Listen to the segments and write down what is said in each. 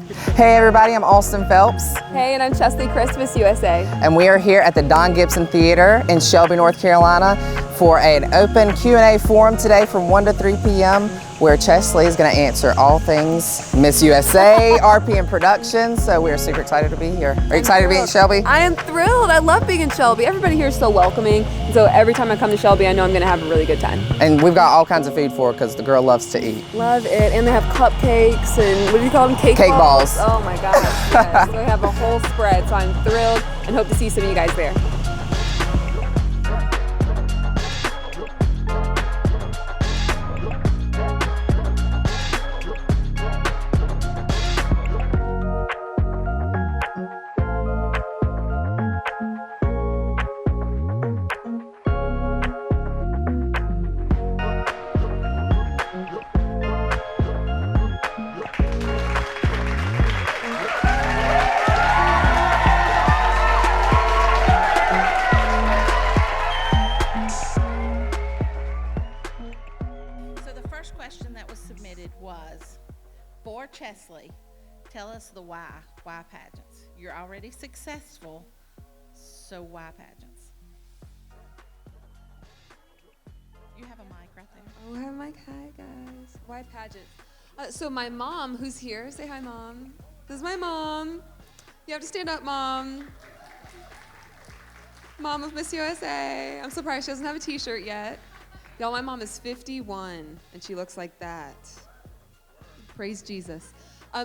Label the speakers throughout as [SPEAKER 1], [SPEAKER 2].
[SPEAKER 1] Hey everybody, I'm Austin Phelps.
[SPEAKER 2] Hey, and I'm Cheslie Kryst, Miss USA.
[SPEAKER 1] And we are here at the Gibson Theatre in Shelby, North Carolina for an open Q&A forum today from 1 to 3 p.m. where Cheslie is going to answer all things Miss USA, RPM Productions, so we're super excited to be here. Are you excited to be in Shelby?
[SPEAKER 2] I am thrilled. I love being in Shelby. Everybody here is so welcoming. So every time I come to Shelby, I know I'm going to have a really good time.
[SPEAKER 1] And we've got all kinds of food for her because the girl loves to eat.
[SPEAKER 2] Love it. And they have cupcakes and what do you call them? Cake
[SPEAKER 1] balls.
[SPEAKER 2] Oh my gosh, yes. So we have a whole spread. So I'm thrilled and hope to see some of you guys there.
[SPEAKER 3] For Cheslie, tell us the why pageants. You're already successful, so why pageants? You have a mic right there.
[SPEAKER 2] Oh, I have a mic. Hi, guys. Why pageants? So my mom, who's here, say hi, Mom. This is my mom. You have to stand up, Mom. Mom of Miss USA. I'm surprised she doesn't have a t-shirt yet. Y'all, my mom is 51, and she looks like that. Praise Jesus.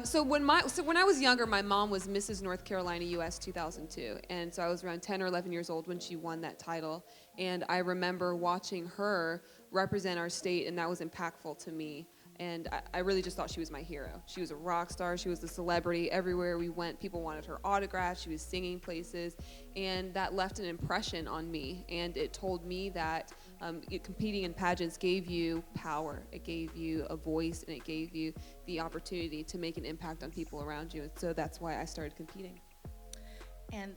[SPEAKER 2] So when I was younger, my mom was Mrs. North Carolina US 2002, and so I was around 10 or 11 years old when she won that title, and I remember watching her represent our state, and that was impactful to me. And I really just thought she was my hero. She was a rock star. She was a celebrity. Everywhere we went, people wanted her autograph. She was singing places, and that left an impression on me. And it told me that competing in pageants gave you power. It gave you a voice, and it gave you the opportunity to make an impact on people around you. And so that's why I started competing.
[SPEAKER 3] And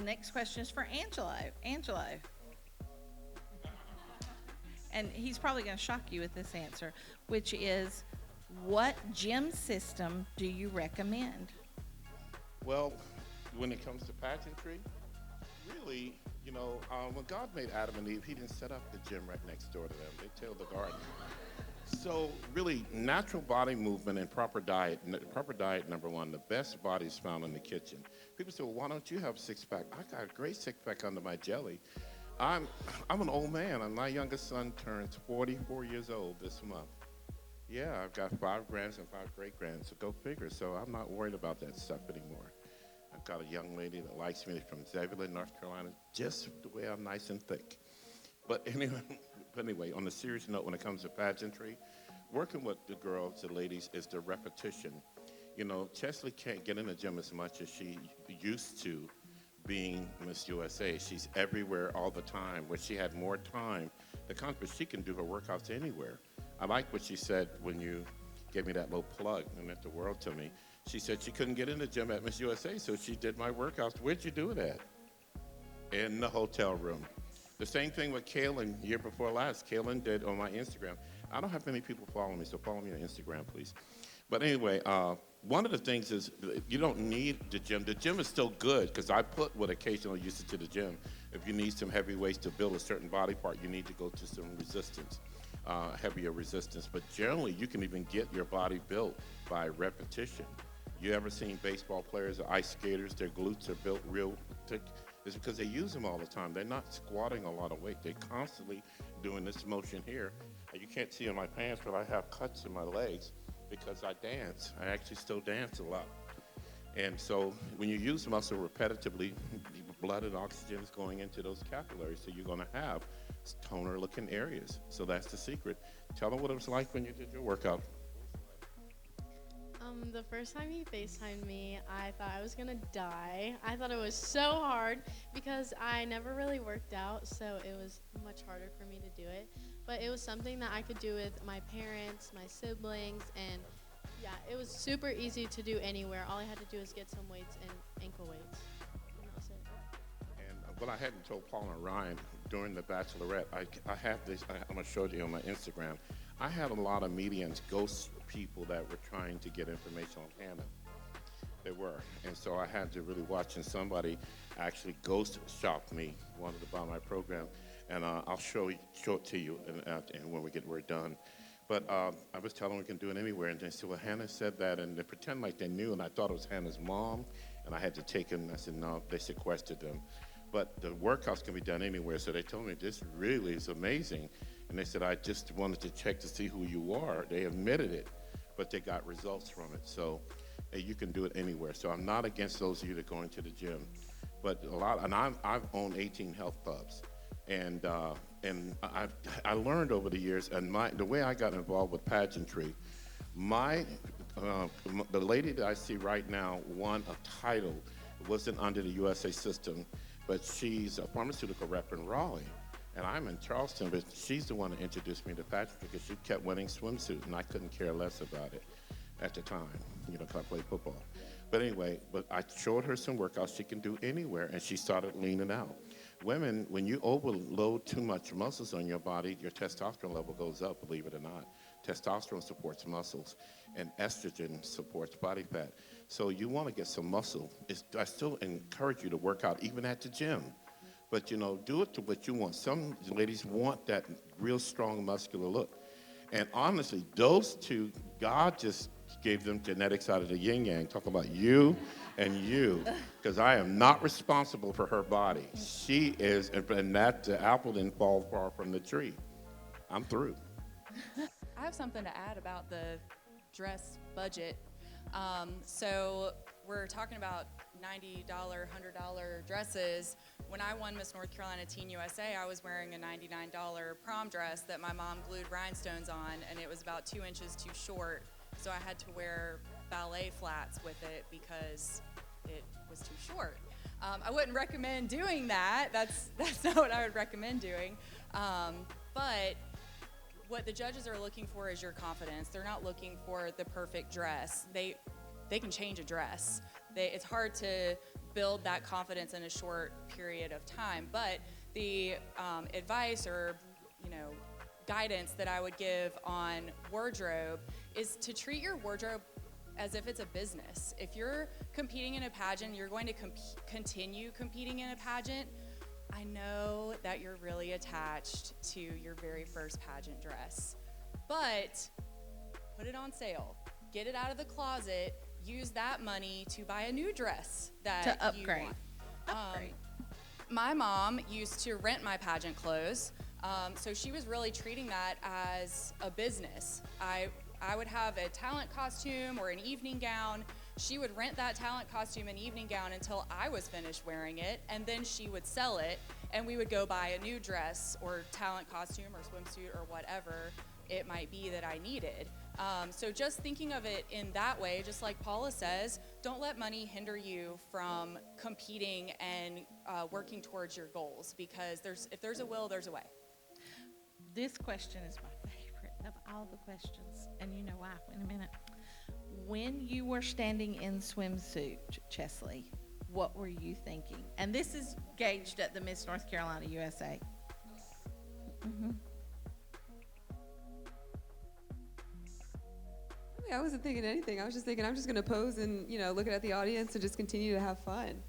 [SPEAKER 3] next question is for Angelo. Angelo. And he's probably going to shock you with this answer, which is, what gym system do you recommend?
[SPEAKER 4] Well, when it comes to pageantry, really, when God made Adam and Eve, he didn't set up the gym right next door to them. They tilled the garden. So really, natural body movement and proper diet, number one, the best body is found in the kitchen. People say, well, why don't you have a six-pack? I got a great six-pack under my jelly. I'm an old man, and my youngest son turns 44 years old this month. Yeah, I've got 5 grands and 5 great-grands, so go figure. So I'm not worried about that stuff anymore. I've got a young lady that likes me from Zebulon, North Carolina, just the way I'm nice and thick. But anyway, on a serious note, when it comes to pageantry, working with the girls, the ladies, is the repetition. Cheslie can't get in the gym as much as she used to being Miss USA. She's everywhere all the time, where she had more time to concentrate. She can do her workouts anywhere. I like what she said when you gave me that little plug and meant the world to me. She said she couldn't get in the gym at Miss USA, so she did my workouts. Where'd you do it at? In the hotel room. The same thing with Kaylin, year before last. Kaylin did on my Instagram. I don't have many people following me, so follow me on Instagram, please. But anyway, one of the things is you don't need the gym. The gym is still good because I put with occasional usage to the gym. If you need some heavy weights to build a certain body part, you need to go to some resistance, heavier resistance. But generally, you can even get your body built by repetition. You ever seen baseball players or ice skaters, their glutes are built real thick? It's because they use them all the time. They're not squatting a lot of weight. They're constantly doing this motion here. You can't see in my pants, but I have cuts in my legs because I dance. I actually still dance a lot. And so when you use muscle repetitively, blood and oxygen is going into those capillaries, so you're gonna have toner-looking areas. So that's the secret. Tell them what it was like when you did your workout.
[SPEAKER 5] The first time he FaceTimed me, I thought I was gonna die. I thought it was so hard because I never really worked out, so it was much harder for me to do it. But it was something that I could do with my parents, my siblings, and yeah, it was super easy to do anywhere. All I had to do was get some weights and ankle weights, and that was it.
[SPEAKER 4] And what I hadn't told Paul and Ryan during the Bachelorette, I have this, I'm gonna show you on my Instagram. I had a lot of mediums, ghost people that were trying to get information on Hannah. They were. And so I had to really watch, and somebody actually ghost shopped me, wanted to buy my program. And I'll show it to you and when we're done. But I was telling them we can do it anywhere. And they said, well, Hannah said that. And they pretend like they knew. And I thought it was Hannah's mom. And I had to take him. And I said, no, they sequestered them. But the workouts can be done anywhere. So they told me, this really is amazing. And they said, I just wanted to check to see who you are. They admitted it, but they got results from it. So you can do it anywhere. So I'm not against those of you that are going to the gym. But I've owned 18 health clubs. And I learned over the years, and the way I got involved with pageantry, the lady that I see right now won a title. It wasn't under the USA system, but she's a pharmaceutical rep in Raleigh. And I'm in Charleston, but she's the one that introduced me to pageantry because she kept winning swimsuit, and I couldn't care less about it at the time, because I played football. But anyway, I showed her some workouts she can do anywhere, and she started leaning out. Women, when you overload too much muscles on your body, your testosterone level goes up, believe it or not. Testosterone supports muscles, and estrogen supports body fat. So you want to get some muscle. I still encourage you to work out, even at the gym. But, do it to what you want. Some ladies want that real strong, muscular look. And honestly, those two, God just gave them genetics out of the yin-yang. Talk about you and you, because I am not responsible for her body. She is, and that the apple didn't fall far from the tree. I'm through.
[SPEAKER 6] I have something to add about the dress budget. So we're talking about $90, $100 dresses. When I won Miss North Carolina Teen USA, I was wearing a $99 prom dress that my mom glued rhinestones on, and it was about 2 inches too short. So I had to wear ballet flats with it because it was too short. I wouldn't recommend doing that. That's not what I would recommend doing. But what the judges are looking for is your confidence. They're not looking for the perfect dress. They can change a dress. It's hard to build that confidence in a short period of time. But the advice or guidance that I would give on wardrobe is to treat your wardrobe as if it's a business. If you're competing in a pageant, you're going to continue competing in a pageant. I know that you're really attached to your very first pageant dress, but put it on sale. Get it out of the closet. Use that money to buy a new dress that
[SPEAKER 3] To upgrade.
[SPEAKER 6] you want. My mom used to rent my pageant clothes, so she was really treating that as a business. I would have a talent costume or an evening gown. She would rent that talent costume and evening gown until I was finished wearing it, and then she would sell it, and we would go buy a new dress or talent costume or swimsuit or whatever it might be that I needed. So just thinking of it in that way, just like Paula says, don't let money hinder you from competing and working towards your goals, because if there's a will, there's a way.
[SPEAKER 3] This question is my favorite of all the questions, and you know why in a minute. When you were standing in swimsuit, Cheslie, what were you thinking? And this is gauged at the Miss North Carolina USA.
[SPEAKER 2] I wasn't thinking anything. I was just thinking I'm just gonna pose and looking at the audience and just continue to have fun.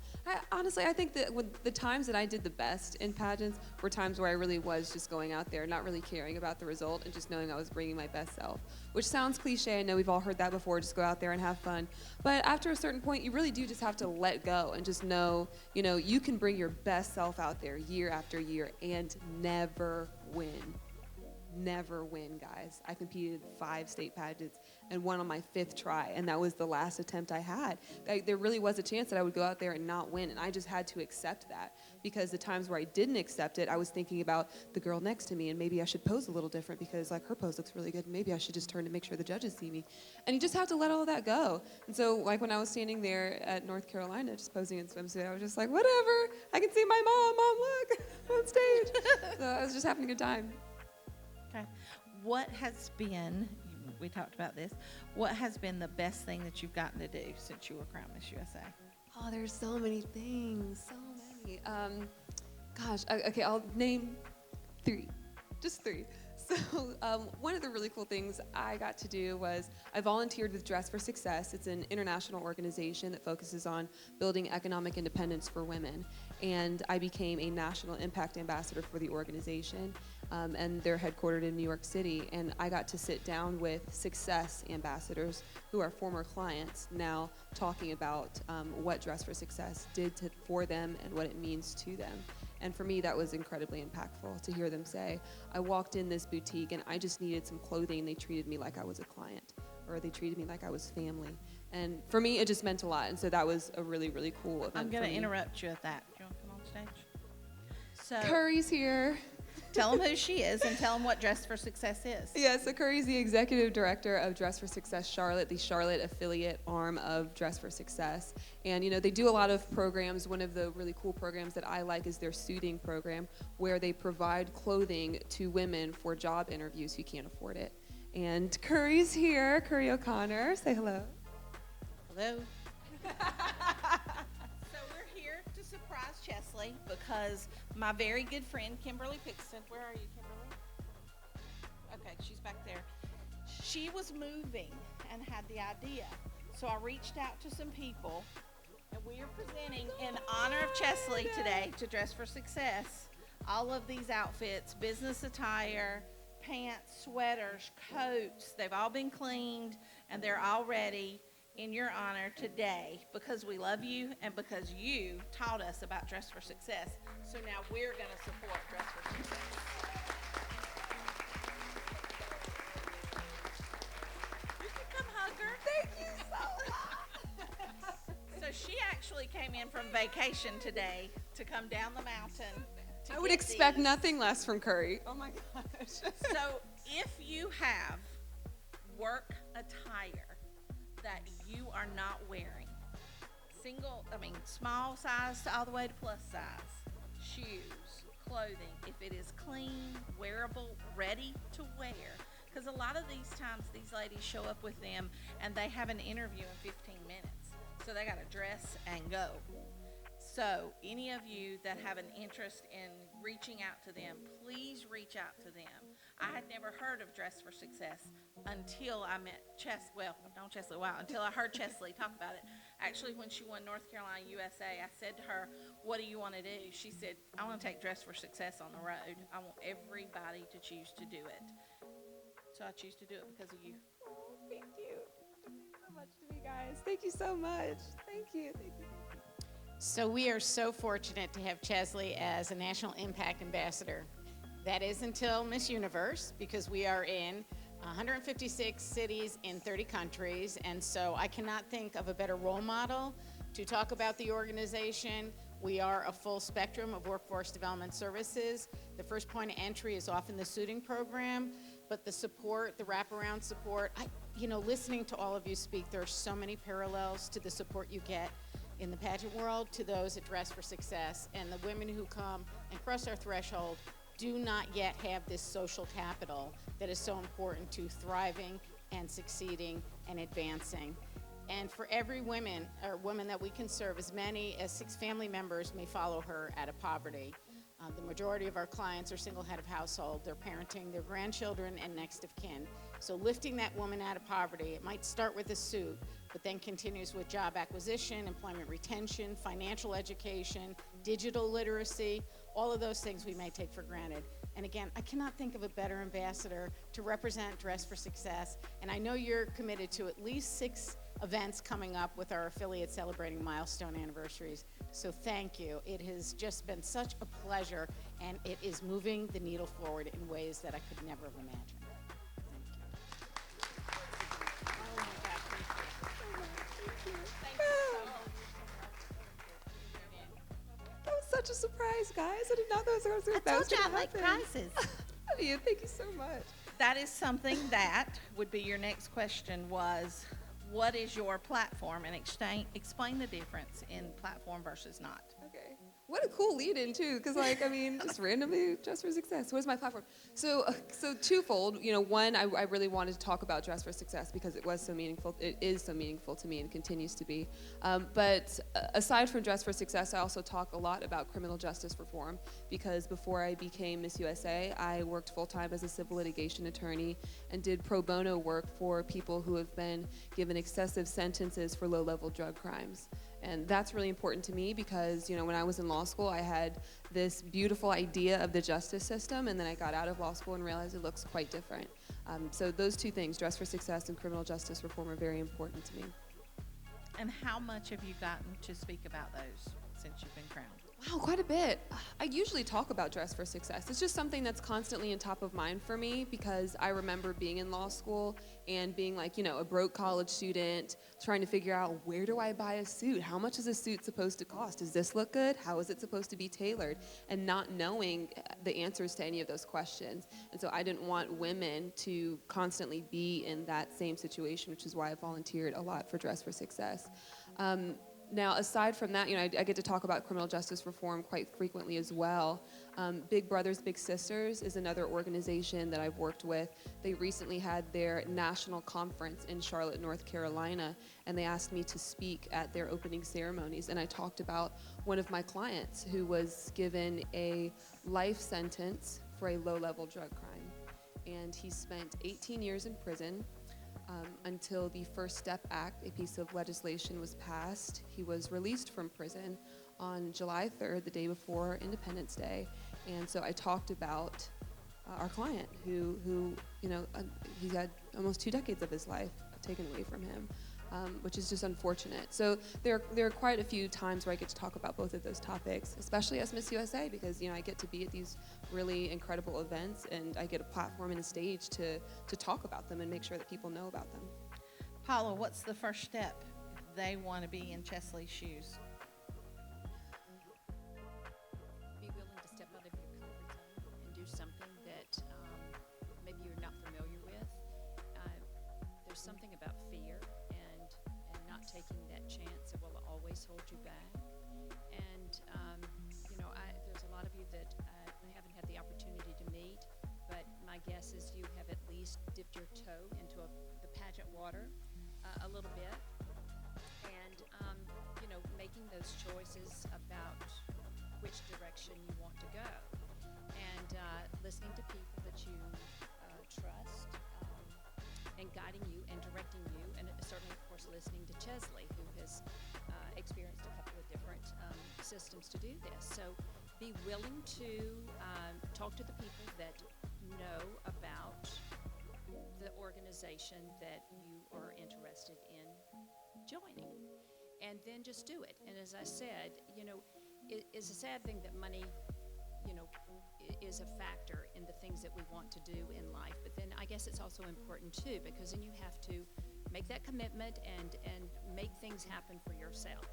[SPEAKER 2] Honestly, I think that the times that I did the best in pageants were times where I really was just going out there, not really caring about the result and just knowing I was bringing my best self. Which sounds cliche. I know we've all heard that before. Just go out there and have fun. But after a certain point, you really do just have to let go and just know, you can bring your best self out there year after year and never win. Never win, guys. I competed 5 state pageants and won on my 5th try, and that was the last attempt I had. There really was a chance that I would go out there and not win, and I just had to accept that, because the times where I didn't accept it, I was thinking about the girl next to me, and maybe I should pose a little different because her pose looks really good, and maybe I should just turn to make sure the judges see me. And you just have to let all of that go. And so when I was standing there at North Carolina just posing in swimsuit, I was just like, whatever, I can see my mom, look, on stage. So I was just having a good time.
[SPEAKER 3] Okay. What has been, we talked about this, what has been the best thing that you've gotten to do since you were crowned Miss USA?
[SPEAKER 2] Oh, there's so many things, so many. Okay, I'll name 3, just 3. So one of the really cool things I got to do was I volunteered with Dress for Success. It's an international organization that focuses on building economic independence for women. And I became a national impact ambassador for the organization. And they're headquartered in New York City. And I got to sit down with success ambassadors who are former clients now talking about what Dress for Success did for them and what it means to them. And for me, that was incredibly impactful to hear them say, I walked in this boutique and I just needed some clothing. They treated me like I was a client, or they treated me like I was family. And for me, it just meant a lot. And so that was a really, really cool event.
[SPEAKER 3] I'm going to interrupt you at that. Do you want to come on stage? So
[SPEAKER 2] Curry's here.
[SPEAKER 3] tell them who she is and tell them what Dress for Success is.
[SPEAKER 2] Yeah, so Curry's the executive director of Dress for Success Charlotte, the Charlotte affiliate arm of Dress for Success. And, you know, they do a lot of programs. One of the really cool programs that I like is their suiting program, where they provide clothing to women for job interviews who can't afford it. And Curry's here, Curry O'Connor. Say hello.
[SPEAKER 3] Hello. So we're here to surprise Cheslie because my very good friend Kimberly Pixton, where are you, Kimberly? Okay, she's back there. She was moving and had the idea. So I reached out to some people, and we are presenting in honor of Cheslie today to Dress for Success all of these outfits, business attire, pants, sweaters, coats. They've all been cleaned and they're all ready in your honor today because we love you and because you taught us about Dress for Success. So now we're going to support Dress for Success. You can come hug her. Thank you so much. So she actually came in from vacation today to come down the mountain.
[SPEAKER 2] I would expect nothing less from Curry. Oh my gosh.
[SPEAKER 3] So if you have work attire that you are not wearing, small size to all the way to plus size, shoes, clothing, if it is clean, wearable, ready to wear, because a lot of these times these ladies show up with them and they have an interview in 15 minutes, so they got to dress and go. So any of you that have an interest in reaching out to them, please reach out to them. I had never heard of Dress for Success until I met until I heard Cheslie talk about it. Actually, when she won North Carolina USA, I said to her, what do you want to do? She said, I want to take Dress for Success on the road. I want everybody to choose to do it. So I choose to do it because of you.
[SPEAKER 2] Oh, thank you. Thank you so much to me, guys. Thank you so much. Thank you. Thank you.
[SPEAKER 7] So we are so fortunate to have Cheslie as a National Impact Ambassador. That is until Miss Universe, because we are in 156 cities in 30 countries, and so I cannot think of a better role model to talk about the organization. We are a full spectrum of workforce development services. The first point of entry is often the suiting program, but the support, the wraparound support, listening to all of you speak, there are so many parallels to the support you get in the pageant world to those at Dress for Success. And the women who come and cross our threshold do not yet have this social capital that is so important to thriving and succeeding and advancing. And for every woman that we can serve, as many as 6 family members may follow her out of poverty. The majority of our clients are single head of household. They're parenting their grandchildren and next of kin. So lifting that woman out of poverty, it might start with a suit, but then continues with job acquisition, employment retention, financial education, digital literacy, all of those things we may take for granted. And again, I cannot think of a better ambassador to represent Dress for Success. And I know you're committed to at least 6 events coming up with our affiliates celebrating milestone anniversaries. So thank you. It has just been such a pleasure, and it is moving the needle forward in ways that I could never have imagined.
[SPEAKER 2] That was such a surprise, guys. I did not know that was going to happen.
[SPEAKER 3] I told you I like prizes.
[SPEAKER 2] Thank you so much.
[SPEAKER 3] That is something that would be your next question was, what is your platform? And explain the difference in platform versus not.
[SPEAKER 2] Okay. What a cool lead-in too, because like I mean, just randomly Dress for Success. Where's my platform? So twofold. One, I really wanted to talk about Dress for Success because it was so meaningful. It is so meaningful to me and continues to be. But aside from Dress for Success, I also talk a lot about criminal justice reform because before I became Miss USA, I worked full-time as a civil litigation attorney and did pro bono work for people who have been given excessive sentences for low-level drug crimes. And that's really important to me because, when I was in law school, I had this beautiful idea of the justice system, and then I got out of law school and realized it looks quite different. So those two things, Dress for Success and criminal justice reform, are very important to me.
[SPEAKER 3] And how much have you gotten to speak about those since you've been crowned?
[SPEAKER 2] Wow, quite a bit. I usually talk about Dress for Success. It's just something that's constantly in top of mind for me because I remember being in law school and being like, a broke college student, trying to figure out, where do I buy a suit? How much is a suit supposed to cost? Does this look good? How is it supposed to be tailored? And not knowing the answers to any of those questions. And so I didn't want women to constantly be in that same situation, which is why I volunteered a lot for Dress for Success. Now, aside from that, I get to talk about criminal justice reform quite frequently as well. Big Brothers Big Sisters is another organization that I've worked with. They recently had their national conference in Charlotte, North Carolina, and they asked me to speak at their opening ceremonies. And I talked about one of my clients who was given a life sentence for a low-level drug crime. And he spent 18 years in prison. Until the First Step Act, a piece of legislation, was passed. He was released from prison on July 3rd, the day before Independence Day. And so I talked about our client who he had almost 2 decades of his life taken away from him, which is just unfortunate. So there are quite a few times where I get to talk about both of those topics, especially as Miss USA, because I get to be at these really incredible events and I get a platform and a stage to talk about them and make sure that people know about them.
[SPEAKER 3] Paula, what's the first step if they want to be in Cheslie's shoes?
[SPEAKER 8] Be willing to step out of your comfort zone and do something that maybe you're not familiar with. There's something about fear and not taking that chance that will always hold you back. And there's a lot of you that I haven't had the opportunity to meet, but my guess is you have at least dipped your toe into the pageant water a little bit, and making those choices about which direction you want to go, and listening to people that you trust, and guiding you and directing you, and certainly, of course, listening to Cheslie, who has experienced a couple of different systems to do this. So be willing to talk to the people that know about the organization that you are interested in joining, and then just do it. And as I said, it is a sad thing that money, is a factor in the things that we want to do in life, but then I guess it's also important too, because then you have to make that commitment and make things happen for yourself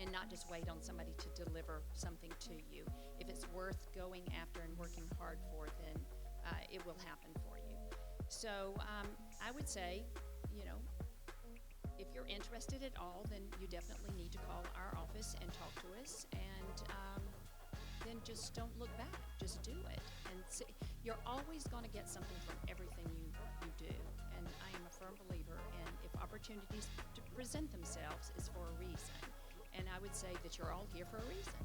[SPEAKER 8] and not just wait on somebody to deliver something to you. If it's worth going after and working hard for, then it will happen for you. So I would say, if you're interested at all, then you definitely need to call our office and talk to us, and then just don't look back. Just do it. And see, you're always going to get something from everything you do. And I am a firm believer in if opportunities to present themselves is for a reason. And I would say that you're all here for a reason,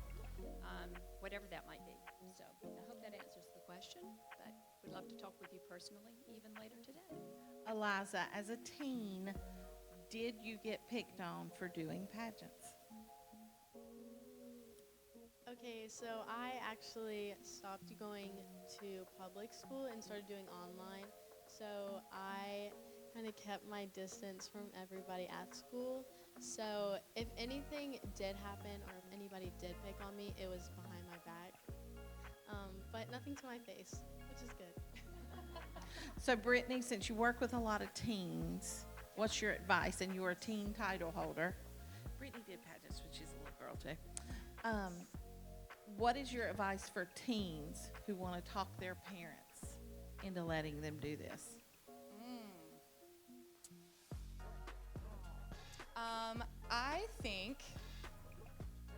[SPEAKER 8] whatever that might be. So I hope that answers the question, but we'd love to talk with you personally even later today.
[SPEAKER 3] Eliza, as a teen, did you get picked on for doing pageants?
[SPEAKER 5] Okay, so I actually stopped going to public school and started doing online. So I kind of kept my distance from everybody at school. So if anything did happen or if anybody did pick on me, it was behind my back. But nothing to my face, which is good.
[SPEAKER 3] So Brittany, since you work with a lot of teens, what's your advice? And you're a teen title holder. Brittany did pageants when she's a little girl too. What is your advice for teens who want to talk their parents into letting them do this?
[SPEAKER 6] I think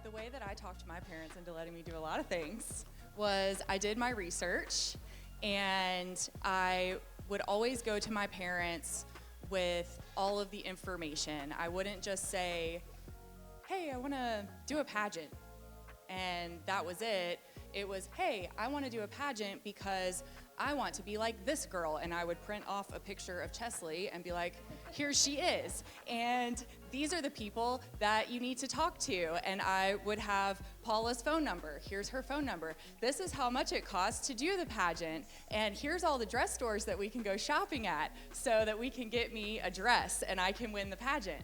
[SPEAKER 6] the the way that I talked to my parents into letting me do a lot of things was I did my research, and I would always go to my parents with all of the information. I wouldn't just say, hey, I want to do a pageant, and that was it. It was, hey, I want to do a pageant because I want to be like this girl, and I would print off a picture of Cheslie and be like, here she is, and these are the people that you need to talk to, and I would have Paula's phone number. Here's her phone number. This is how much it costs to do the pageant, and here's all the dress stores that we can go shopping at so that we can get me a dress and I can win the pageant.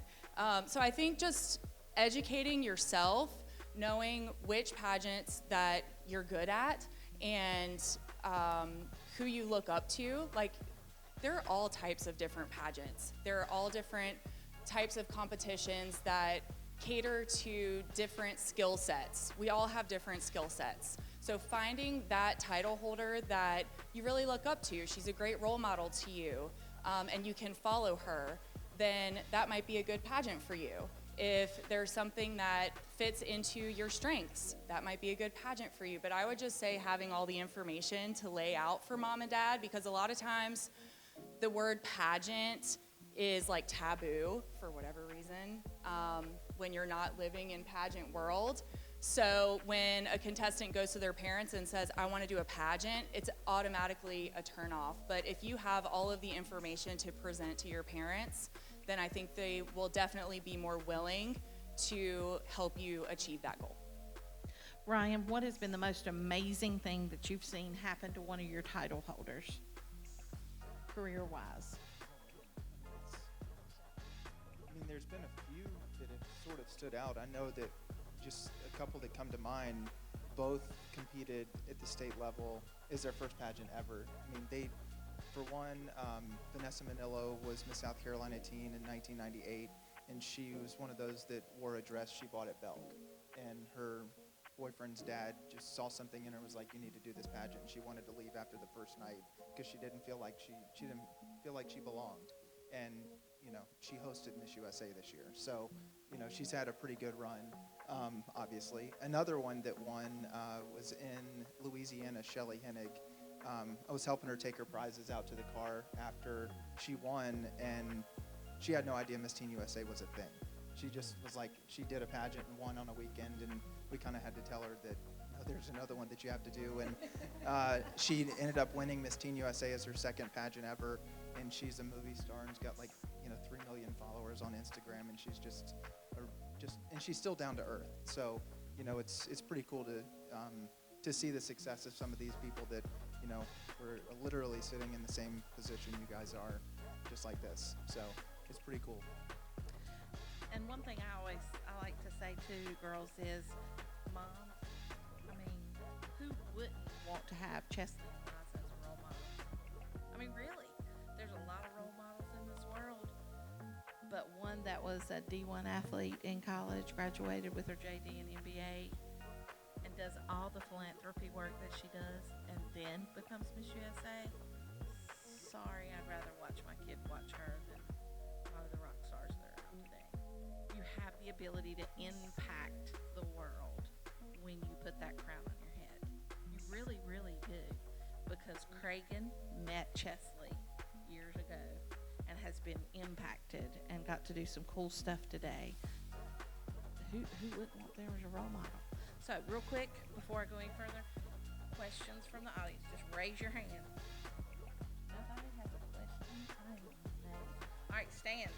[SPEAKER 6] So I think just educating yourself, knowing which pageants that you're good at, and who you look up to. Like, there are all types of different pageants. There are all different types of competitions that cater to different skill sets. We all have different skill sets. So finding that title holder that you really look up to, she's a great role model to you, and you can follow her, then that might be a good pageant for you. If there's something that fits into your strengths, that might be a good pageant for you. But I would just say having all the information to lay out for mom and dad, because a lot of times the word pageant is like taboo for whatever reason when you're not living in pageant world. So when a contestant goes to their parents and says, I want to do a pageant, it's automatically a turnoff. But if you have all of the information to present to your parents, then I think they will definitely be more willing to help you achieve that goal.
[SPEAKER 3] Ryan, what has been the most amazing thing that you've seen happen to one of your title holders, career-wise?
[SPEAKER 9] I mean, there's been a few that have sort of stood out. I know that just a couple that come to mind, both competed at the state level. Is their first pageant ever. I mean, they, for one, Vanessa Manillo was Miss South Carolina teen in 1998, and she was one of those that wore a dress she bought at Belk. And her boyfriend's dad just saw something in her, was like, you need to do this pageant. And she wanted to leave after the first night because she didn't feel like she belonged. And you know, she hosted Miss USA this year, so you know, she's had a pretty good run. Obviously, another one that won was in Louisiana, Shelly Hennig. I was helping her take her prizes out to the car after she won, and she had no idea Miss Teen USA was a thing. She just was like, she did a pageant and won on a weekend, and we kind of had to tell her that, you know, there's another one that you have to do. And she ended up winning Miss Teen USA as her second pageant ever, and she's a movie star and's got like, you know, 3 million followers on Instagram, and she's just and she's still down to earth. So, you know, it's pretty cool to see the success of some of these people that, you know, we're literally sitting in the same position you guys are, just like this. So it's pretty cool.
[SPEAKER 3] And one thing I like to say to girls is, moms, I mean, who wouldn't want to have Cheslie as a role model? I mean, really, there's a lot of role models in this world, but one that was a D1 athlete in college, graduated with her JD and MBA, and does all the philanthropy work that she does, and then becomes Miss USA. Sorry, I'd rather watch my kid watch her than a lot of the rock stars that are out today. You have the ability to impact the world when you put that crown on your head. You really, really do. Because Cragen met Cheslie years ago and has been impacted and got to do some cool stuff today. Who wouldn't want them as a role model? So real quick, before I go any further, questions from the audience. Just raise your hand. Nobody has a question? I am amazed. All right, stand.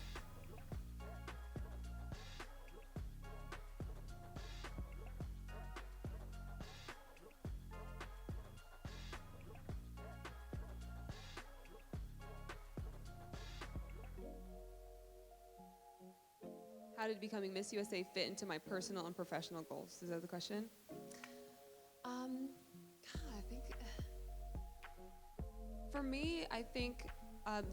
[SPEAKER 2] How did becoming Miss USA fit into my personal and professional goals? Is that the question? I think for me, I think I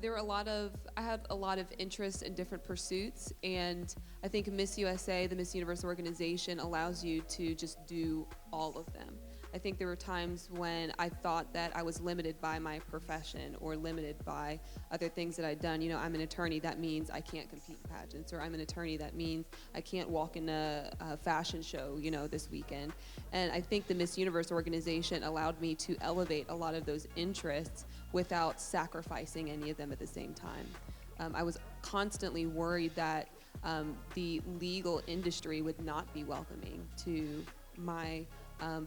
[SPEAKER 2] have a lot of interest in different pursuits, and I think Miss USA, the Miss Universe organization, allows you to just do all of them. I think there were times when I thought that I was limited by my profession or limited by other things that I'd done. You know, I'm an attorney, that means I can't compete in pageants, or I'm an attorney, that means I can't walk in a fashion show, you know, this weekend. And I think the Miss Universe organization allowed me to elevate a lot of those interests without sacrificing any of them at the same time. I was constantly worried that the legal industry would not be welcoming to my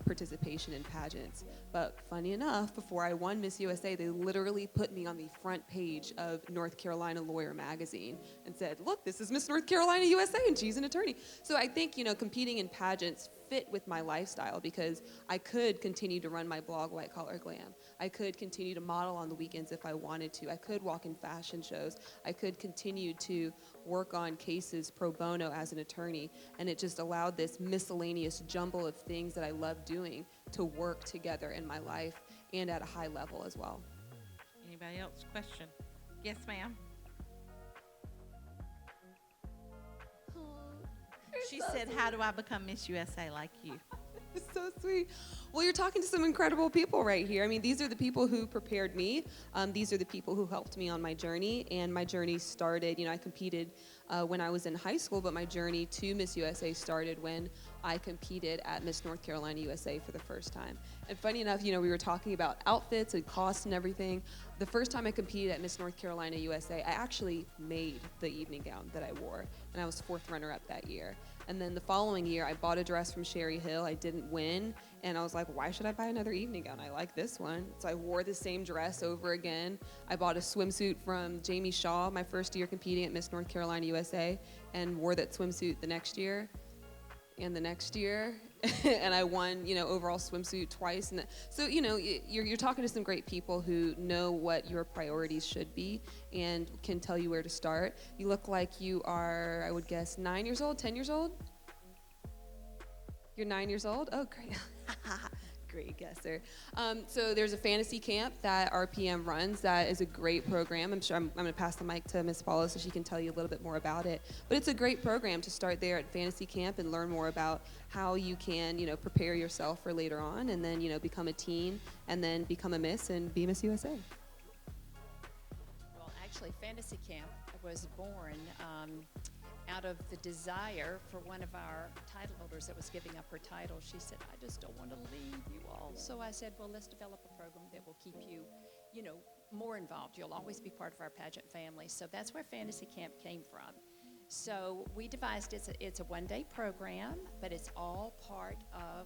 [SPEAKER 2] participation in pageants. But funny enough, before I won Miss USA, they literally put me on the front page of North Carolina Lawyer magazine and said, look, this is Miss North Carolina USA, and she's an attorney. So I think, you know, competing in pageants fit with my lifestyle, because I could continue to run my blog, White Collar Glam. I could continue to model on the weekends if I wanted to. I could walk in fashion shows. I could continue to work on cases pro bono as an attorney. And it just allowed this miscellaneous jumble of things that I love doing to work together in my life and at a high level as well.
[SPEAKER 3] Anybody else? Question? Yes, ma'am. She said, how do I become Miss USA like you?
[SPEAKER 2] It's so sweet. Well, you're talking to some incredible people right here. I mean, these are the people who prepared me. These are the people who helped me on my journey. And my journey started, you know, I competed when I was in high school, but my journey to Miss USA started when I competed at Miss North Carolina USA for the first time. And funny enough, you know, we were talking about outfits and costs and everything. The first time I competed at Miss North Carolina USA, I actually made the evening gown that I wore, and I was 4th runner-up that year. And then the following year, I bought a dress from Sherry Hill. I didn't win, and I was like, why should I buy another evening gown? I like this one. So I wore the same dress over again. I bought a swimsuit from Jamie Shaw my first year competing at Miss North Carolina USA, and wore that swimsuit the next year and the next year. And I won, you know, overall swimsuit twice. And so, you know, you're talking to some great people who know what your priorities should be and can tell you where to start. You look like you are, I would guess, 9 years old, 10 years old? You're 9 years old? Oh, great. Great guesser. So there's a fantasy camp that RPM runs that is a great program. I'm sure I'm going to pass the mic to Miss Paula so she can tell you a little bit more about it. But it's a great program to start there at fantasy camp and learn more about how you can, you know, prepare yourself for later on, and then, you know, become a teen, and then become a Miss and be Miss USA.
[SPEAKER 8] Well, actually, Fantasy Camp was born out of the desire for one of our title holders that was giving up her title. She said, I just don't want to leave you all. So I said, well, let's develop a program that will keep you, you know, more involved. You'll always be part of our pageant family. So that's where Fantasy Camp came from. So we devised it's a one-day program, but it's all part of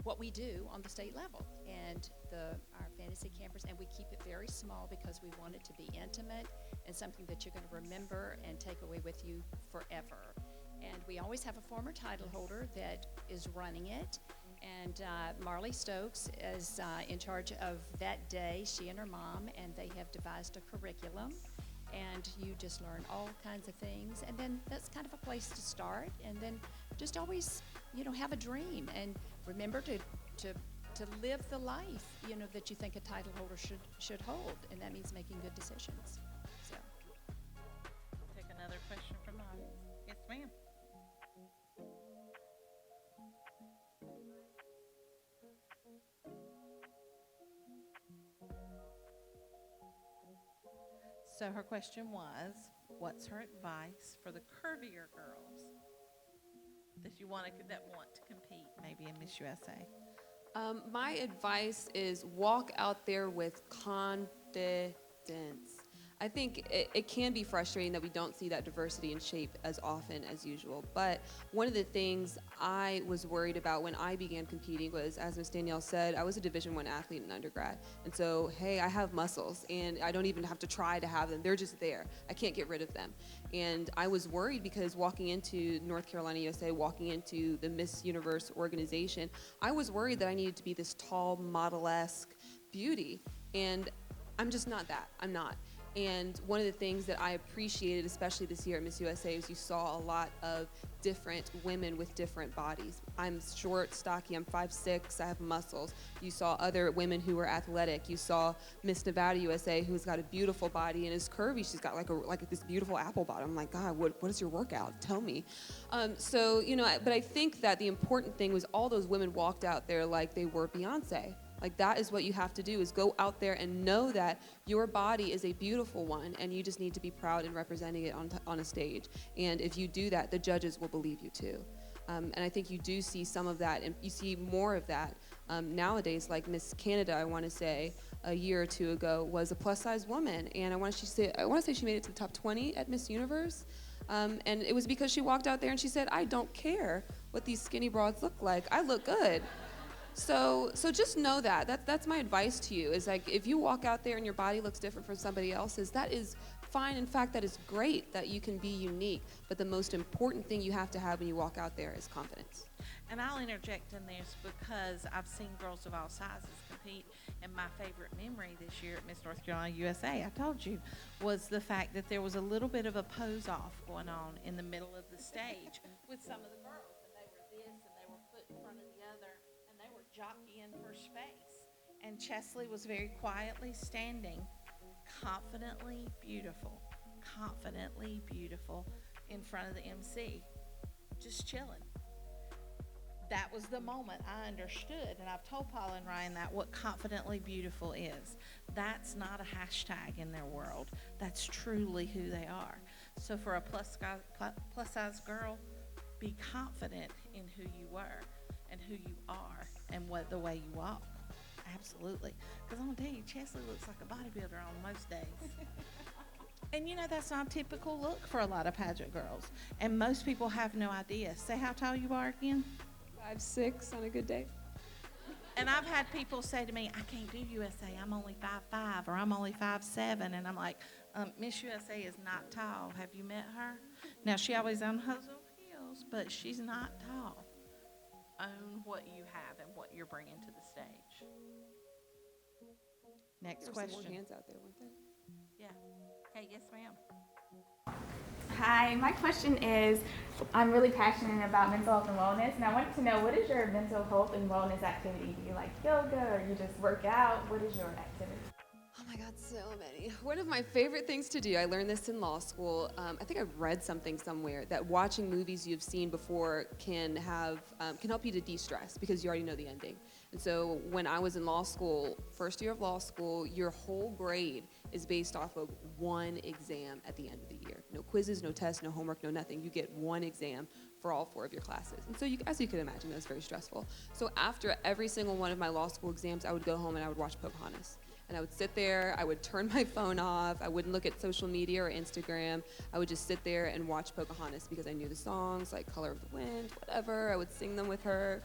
[SPEAKER 8] what we do on the state level. And our fantasy campers, and we keep it very small because we want it to be intimate and something that you're going to remember and take away with you forever. And we always have a former title holder that is running it. And Marley Stokes is in charge of that day, she and her mom, and they have devised a curriculum. And you just learn all kinds of things. And then that's kind of a place to start. And then just always, you know, have a dream. And remember to live the life, you know, that you think a title holder should hold. And that means making good decisions. So.
[SPEAKER 3] Take another question from the audience. Yes, ma'am. So her question was, what's her advice for the curvier girls that want to compete maybe in Miss USA?
[SPEAKER 2] My advice is walk out there with confidence. I think it can be frustrating that we don't see that diversity in shape as often as usual. But one of the things I was worried about when I began competing was, as Ms. Danielle said, I was a Division I athlete in undergrad. And so, hey, I have muscles, and I don't even have to try to have them. They're just there. I can't get rid of them. And I was worried because walking into North Carolina USA, walking into the Miss Universe organization, I was worried that I needed to be this tall, model-esque beauty. And I'm just not that. I'm not. And one of the things that I appreciated, especially this year at Miss USA, is you saw a lot of different women with different bodies. I'm short, stocky, I'm 5'6", I have muscles. You saw other women who were athletic. You saw Miss Nevada USA, who's got a beautiful body and is curvy. She's got like this beautiful apple bottom. I'm like, God, what is your workout? Tell me. So, you know, but I think that the important thing was all those women walked out there like they were Beyonce. Like, that is what you have to do, is go out there and know that your body is a beautiful one, and you just need to be proud in representing it on a stage. And if you do that, the judges will believe you too. And I think you do see some of that, and you see more of that nowadays. Like Miss Canada, I want to say, a year or two ago, was a plus-size woman, and I want to say she made it to the top 20 at Miss Universe. And it was because she walked out there and she said, I don't care what these skinny broads look like. I look good. So just know that's my advice to you, is like, if you walk out there and your body looks different from somebody else's, that is fine. In fact, that is great that you can be unique. But the most important thing you have to have when you walk out there is confidence.
[SPEAKER 3] And I'll interject in this because I've seen girls of all sizes compete, and my favorite memory this year at Miss North Carolina USA, I told you, was the fact that there was a little bit of a pose-off going on in the middle of the stage with some of the girls, and they were this, and they were put in front of the other, and they were jockeying for space. And Cheslie was very quietly standing, confidently beautiful in front of the MC, just chilling. That was the moment I understood, and I've told Paula and Ryan that, what confidently beautiful is. That's not a hashtag in their world. That's truly who they are. So for a plus size girl, be confident in who you were and who you are and the way you walk. Absolutely. Because I'm going to tell you, Cheslie looks like a bodybuilder on most days. And you know, that's not a typical look for a lot of pageant girls. And most people have no idea. Say how tall you are again.
[SPEAKER 2] 5'6" on a good day.
[SPEAKER 3] And I've had people say to me, I can't do USA, I'm only 5'5", or I'm only 5'7", and I'm like, Miss USA is not tall. Have you met her? Now, she always on her heels, but she's not tall. Own what you have and what you're bringing to the stage. Next
[SPEAKER 2] There were
[SPEAKER 3] question.
[SPEAKER 2] some more hands out there, weren't there?
[SPEAKER 3] Yeah. Okay, yes, ma'am.
[SPEAKER 10] Hi, my question is, I'm really passionate about mental health and wellness, and I wanted to know, what is your mental health and wellness activity? Do you like yoga, or you just work out? What is your activity?
[SPEAKER 2] Oh my God, so many. One of my favorite things to do, I learned this in law school. I think I read something somewhere that watching movies you've seen before can help you to de-stress because you already know the ending. And so when I was in law school, first year of law school, your whole grade is based off of one exam at the end of the year. No quizzes, no tests, no homework, no nothing. You get one exam for all 4 of your classes. And so as you can imagine, that was very stressful. So after every single one of my law school exams, I would go home and I would watch Pocahontas. And I would sit there, I would turn my phone off, I wouldn't look at social media or Instagram. I would just sit there and watch Pocahontas because I knew the songs, like Color of the Wind, whatever. I would sing them with her.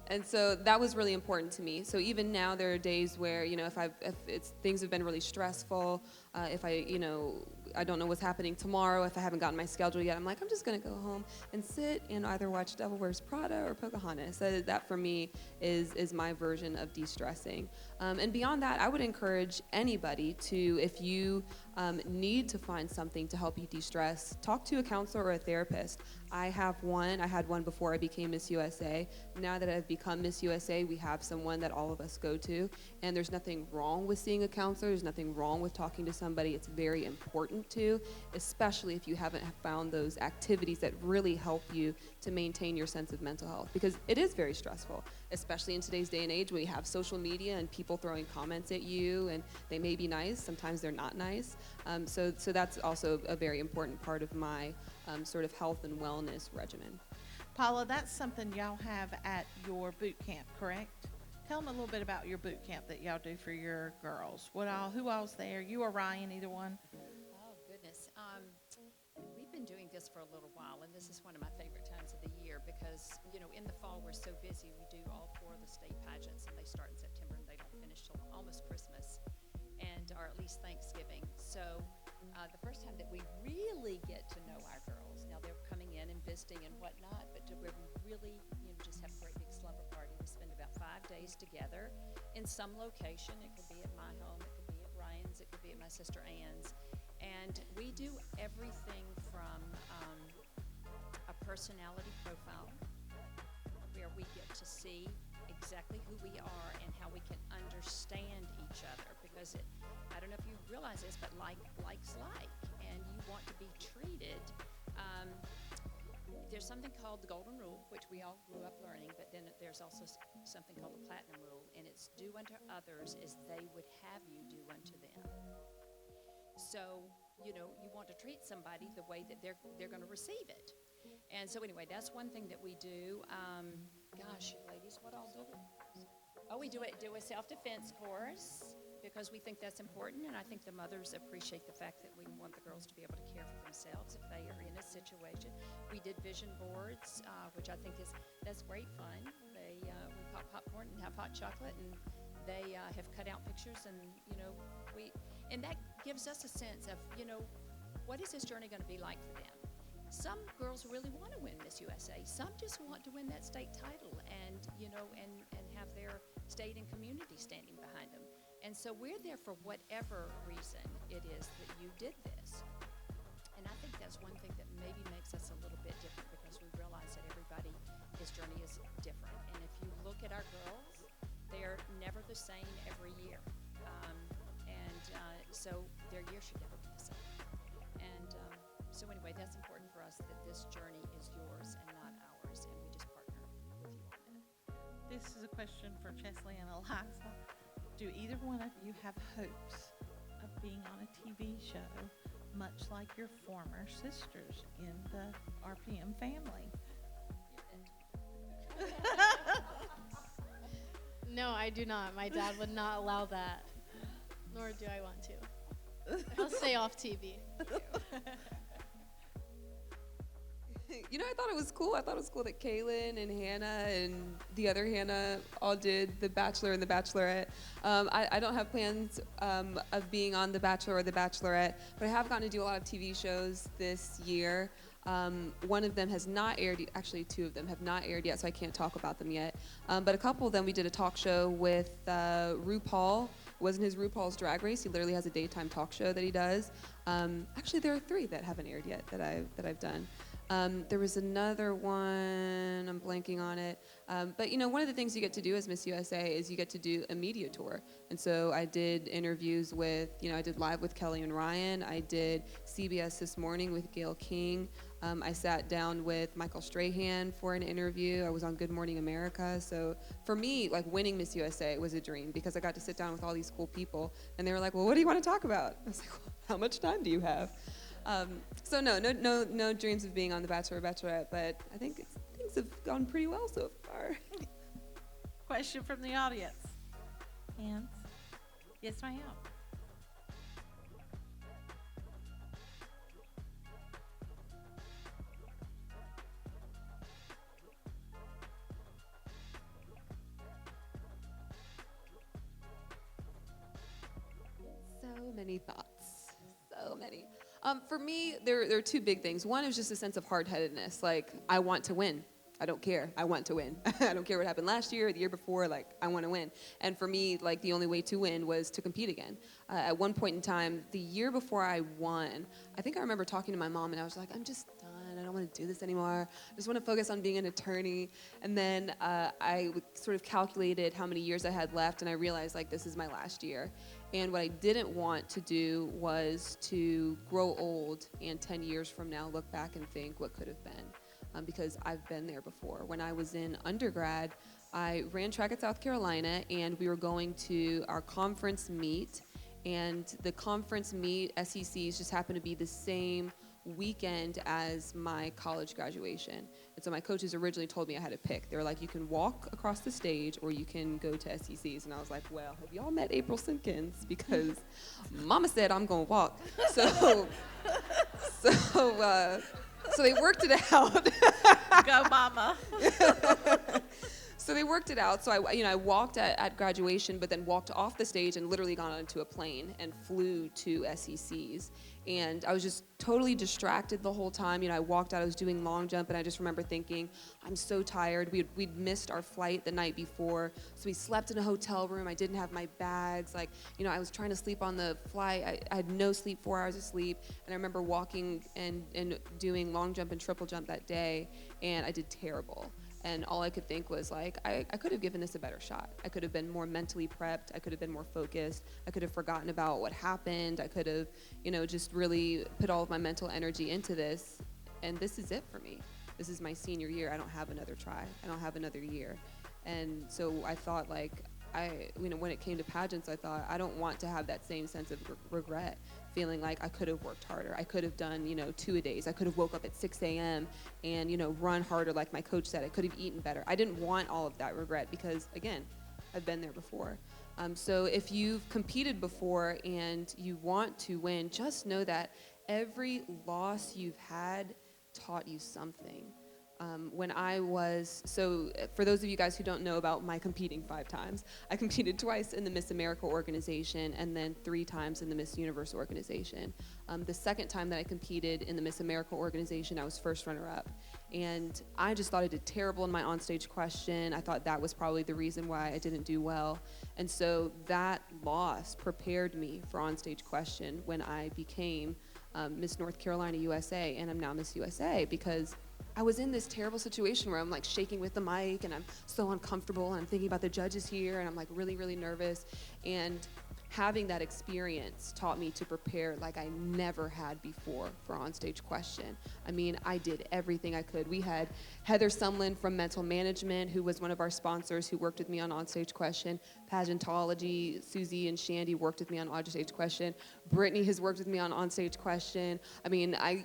[SPEAKER 2] And so that was really important to me. So even now, there are days where, you know, if things have been really stressful, if I don't know what's happening tomorrow, if I haven't gotten my schedule yet, I'm like, I'm just gonna go home and sit and either watch Devil Wears Prada or Pocahontas. That for me is my version of de-stressing. And beyond that, I would encourage anybody to, if you need to find something to help you de-stress, talk to a counselor or a therapist. I had one before I became Miss USA. Now that I've become Miss USA, we have someone that all of us go to, and there's nothing wrong with seeing a counselor, there's nothing wrong with talking to somebody. It's very important to, especially if you haven't found those activities that really help you to maintain your sense of mental health, because it is very stressful, especially in today's day and age when you have social media and people throwing comments at you, and they may be nice, sometimes they're not nice. So that's also a very important part of my sort of health and wellness regimen.
[SPEAKER 3] Paula, that's something y'all have at your boot camp, correct? Tell them a little bit about your boot camp that y'all do for your girls. Who all's there? You or Ryan, either one?
[SPEAKER 8] Oh, goodness. We've been doing this for a little while, and this is one of my favorite times of the year because, you know, in the fall we're so busy. We do all 4 of the state pageants, and they start in September, and they don't finish till almost Christmas, or at least Thanksgiving. So the first time that we really get to know our girls, now they're coming in and visiting and whatnot, but where we really, you know, just have a great big slumber party. We spend about 5 days together in some location. It could be at my home, it could be at Ryan's Ann's, it could be at my sister Ann's. And we do everything from a personality profile, where we get to see exactly who we are and how we can understand each other. Because I don't know if you realize this, but likes like, and you want to be treated. There's something called the Golden Rule, which we all grew up learning, but then there's also something called the Platinum Rule, and it's do unto others as they would have you do unto them. So, you want to treat somebody the way that they're going to receive it. And so anyway, that's one thing that we do. Gosh, ladies, what all do we? Oh, we do a self-defense course, because we think that's important, and I think the mothers appreciate the fact that we want the girls to be able to care for themselves if they are in a situation. We did vision boards, which I think that's great fun. We pop popcorn and have hot chocolate, and they have cut out pictures, and and that gives us a sense of what is this journey going to be like for them. Some girls really want to win Miss USA. Some just want to win that state title, and and have their state and community standing behind them. And so we're there for whatever reason it is that you did this. And I think that's one thing that maybe makes us a little bit different, because we realize that his journey is different. And if you look at our girls, they're never the same every year. So their year should never be the same. And so anyway, that's important for us, that this journey is yours and not ours, and we just partner with you on that.
[SPEAKER 3] This is a question for Cheslie and Eliza. Do either one of you have hopes of being on a TV show, much like your former sisters in the RPM family?
[SPEAKER 5] No, I do not. My dad would not allow that, nor do I want to. I'll stay off TV.
[SPEAKER 2] I thought it was cool. I thought it was cool that Kaylin and Hannah and the other Hannah all did The Bachelor and The Bachelorette. I don't have plans of being on The Bachelor or The Bachelorette, but I have gotten to do a lot of TV shows this year. One of them has not aired, actually two of them have not aired yet, so I can't talk about them yet. But a couple of them, we did a talk show with RuPaul. It wasn't his RuPaul's Drag Race. He literally has a daytime talk show that he does. Actually, there are 3 that haven't aired yet that I've done. There was another one, I'm blanking on it. But one of the things you get to do as Miss USA is you get to do a media tour. And so I did interviews with, I did Live with Kelly and Ryan. I did CBS This Morning with Gayle King. I sat down with Michael Strahan for an interview. I was on Good Morning America. So for me, winning Miss USA was a dream, because I got to sit down with all these cool people. And they were like, well, what do you want to talk about? I was like, well, how much time do you have? So no dreams of being on The Bachelor or Bachelorette, but I think things have gone pretty well so far.
[SPEAKER 3] Question from the audience. Hands? Yes, ma'am.
[SPEAKER 2] So many thoughts. So many. For me, there are 2 big things. One is just a sense of hard-headedness. I want to win. I don't care. I want to win. I don't care what happened last year or the year before. I want to win. And for me, the only way to win was to compete again. At one point in time, the year before I won, I think I remember talking to my mom, and I was like, I'm just done. I don't want to do this anymore. I just want to focus on being an attorney. And then I sort of calculated how many years I had left, and I realized, this is my last year. And what I didn't want to do was to grow old and 10 years from now look back and think what could have been, because I've been there before. When I was in undergrad, I ran track at South Carolina, and we were going to our conference meet, and the conference meet, SECs, just happened to be the same weekend as my college graduation. And so my coaches originally told me I had to pick. They were like, you can walk across the stage or you can go to SECs. And I was like, well, have y'all met April Simpkins? Because mama said I'm gonna walk. So they worked it out.
[SPEAKER 3] Go mama.
[SPEAKER 2] So they worked it out. So I walked at graduation, but then walked off the stage and literally got onto a plane and flew to SECs. And I was just totally distracted the whole time. I walked out, I was doing long jump, and I just remember thinking, I'm so tired. We'd missed our flight the night before, so we slept in a hotel room. I didn't have my bags. I was trying to sleep on the flight. I had no sleep, 4 hours of sleep. And I remember walking and doing long jump and triple jump that day, and I did terrible. And all I could think was I could have given this a better shot. I could have been more mentally prepped. I could have been more focused. I could have forgotten about what happened. I could have, just really put all of my mental energy into this. And this is it for me. This is my senior year. I don't have another try. I don't have another year. And so I thought when it came to pageants, I thought I don't want to have that same sense of regret, feeling like I could have worked harder. I could have done, 2-a-days. I could have woke up at 6 a.m. and, run harder like my coach said. I could have eaten better. I didn't want all of that regret because, again, I've been there before. So if you've competed before and you want to win, just know that every loss you've had taught you something. For those of you guys who don't know about my competing 5 times, I competed twice in the Miss America organization and then 3 times in the Miss Universe organization. The second time that I competed in the Miss America organization, I was first runner-up. And I just thought I did terrible in my onstage question. I thought that was probably the reason why I didn't do well. And so that loss prepared me for onstage question when I became Miss North Carolina USA, and I'm now Miss USA, because I was in this terrible situation where I'm shaking with the mic and I'm so uncomfortable and I'm thinking about the judges here and I'm really, really nervous. And having that experience taught me to prepare like I never had before for onstage question. I did everything I could. We had Heather Sumlin from Mental Management, who was one of our sponsors, who worked with me on onstage question. Pageantology, Susie and Shandy worked with me on onstage question. Brittany has worked with me on onstage question. I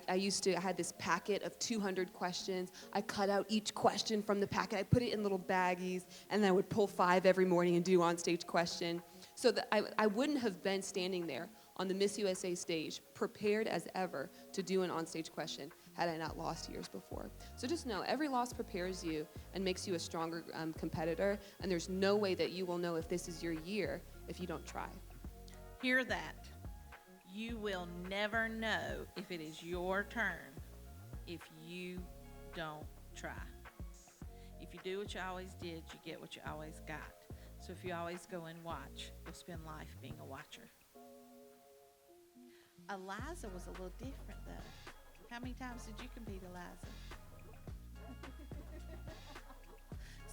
[SPEAKER 2] had this packet of 200 questions. I cut out each question from the packet. I put it in little baggies, and then I would pull 5 every morning and do onstage question. So that I wouldn't have been standing there on the Miss USA stage, prepared as ever to do an onstage question had I not lost years before. So just know, every loss prepares you and makes you a stronger competitor, and there's no way that you will know if this is your year if you don't try.
[SPEAKER 3] Hear that. You will never know if it is your turn if you don't try. If you do what you always did, you get what you always got. So if you always go and watch, you'll spend life being a watcher. Eliza was a little different, though. How many times did you compete, Eliza?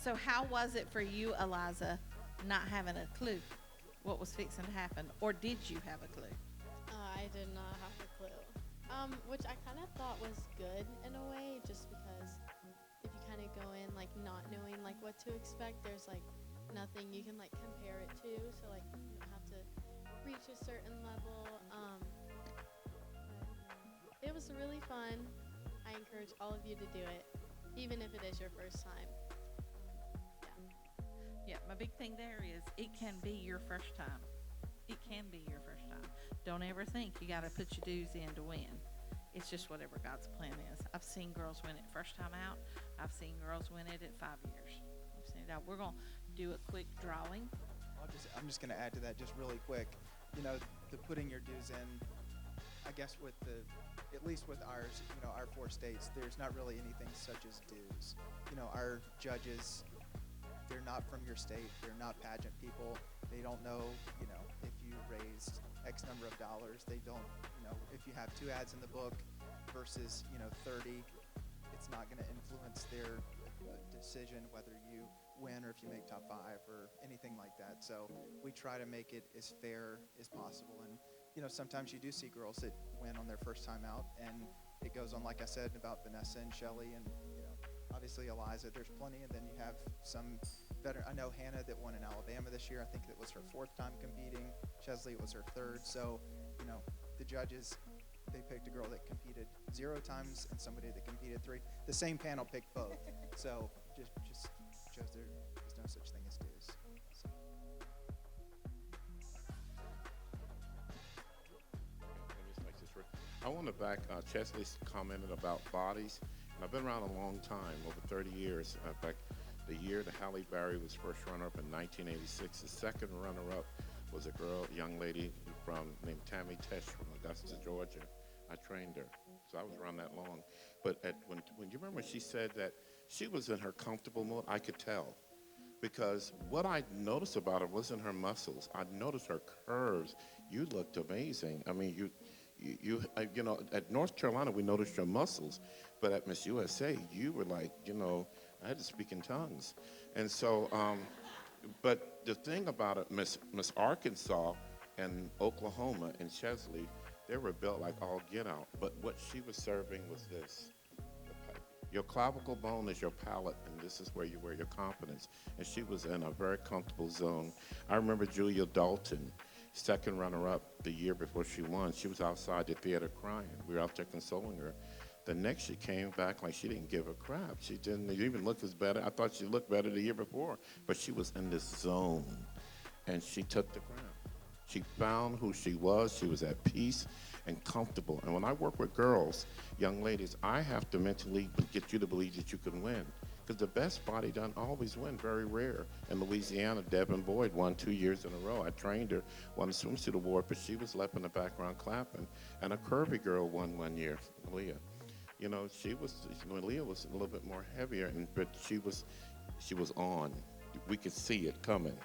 [SPEAKER 3] So how was it for you, Eliza, not having a clue what was fixing to happen? Or did you have a clue?
[SPEAKER 5] I did not have a clue, which I kind of thought was good in a way, just because if you kind of go in not knowing what to expect, there's nothing you can compare it to, so you don't have to reach a certain level. It was really fun. I encourage all of you to do it, even if it is your first time.
[SPEAKER 3] Yeah, my big thing there is it can be your first time. It can be your first time. Don't ever think you got to put your dues in to win. It's just whatever God's plan is. I've seen girls win it first time out. I've seen girls win it at 5 years. I've seen it out. We're going to do a quick drawing.
[SPEAKER 9] I'm just going to add to that just really quick. The putting your dues in, I guess at least with ours, our 4 states, there's not really anything such as dues. Our judges, they're not from your state. They're not pageant people. They don't know, if you raised X number of dollars. They don't, if you have 2 ads in the book versus, 30, it's not going to influence their decision whether you win or if you make top 5 or anything like that. So we try to make it as fair as possible. And, sometimes you do see girls that win on their first time out, and it goes on, like I said, about Vanessa and Shelly and, obviously Eliza. There's plenty, and then you have some veteran. I know Hannah that won in Alabama this year. I think it was her 4th time competing. Cheslie, it was her 3rd. So, the judges, they picked a girl that competed 0 times and somebody that competed 3. The same panel picked both. So just shows there's no such thing as dues. So.
[SPEAKER 4] I want to back Cheslie's commented about bodies. And I've been around a long time, over 30 years. In fact, The year that Halle Berry was first runner-up in 1986, the second runner-up was a young lady named Tammy Tesh from Augusta, Georgia. I trained her, so I was around that long. But when you remember, she said that she was in her comfortable mode. I could tell, because what I noticed about her wasn't her muscles. I noticed her curves. You looked amazing. I mean, you know, at North Carolina we noticed your muscles, but at Miss USA you were like, you know, I had to speak in tongues, and so. But the thing about it, Miss Arkansas and Oklahoma and Cheslie, they were built like all get out. But what she was serving was this. Your clavicle bone is your palate, and this is where you wear your confidence. And she was in a very comfortable zone. I remember Julia Dalton, second runner-up the year before she won. She was outside the theater crying. We were out there consoling her. The next she came back like she didn't give a crap. She didn't even look as better. I thought she looked better the year before, but she was in this zone, and she took the crown. She found who she was. She was at peace and comfortable. And when I work with girls, young ladies, I have to mentally get you to believe that you can win, because the best body doesn't always win, very rare. In Louisiana, Devin Boyd won 2 years in a row. I trained her, won the swimsuit award, but she was left in the background clapping. And a curvy girl won 1 year, Leah. You know, Leah was a little bit more heavier, but she was on. We could see it coming.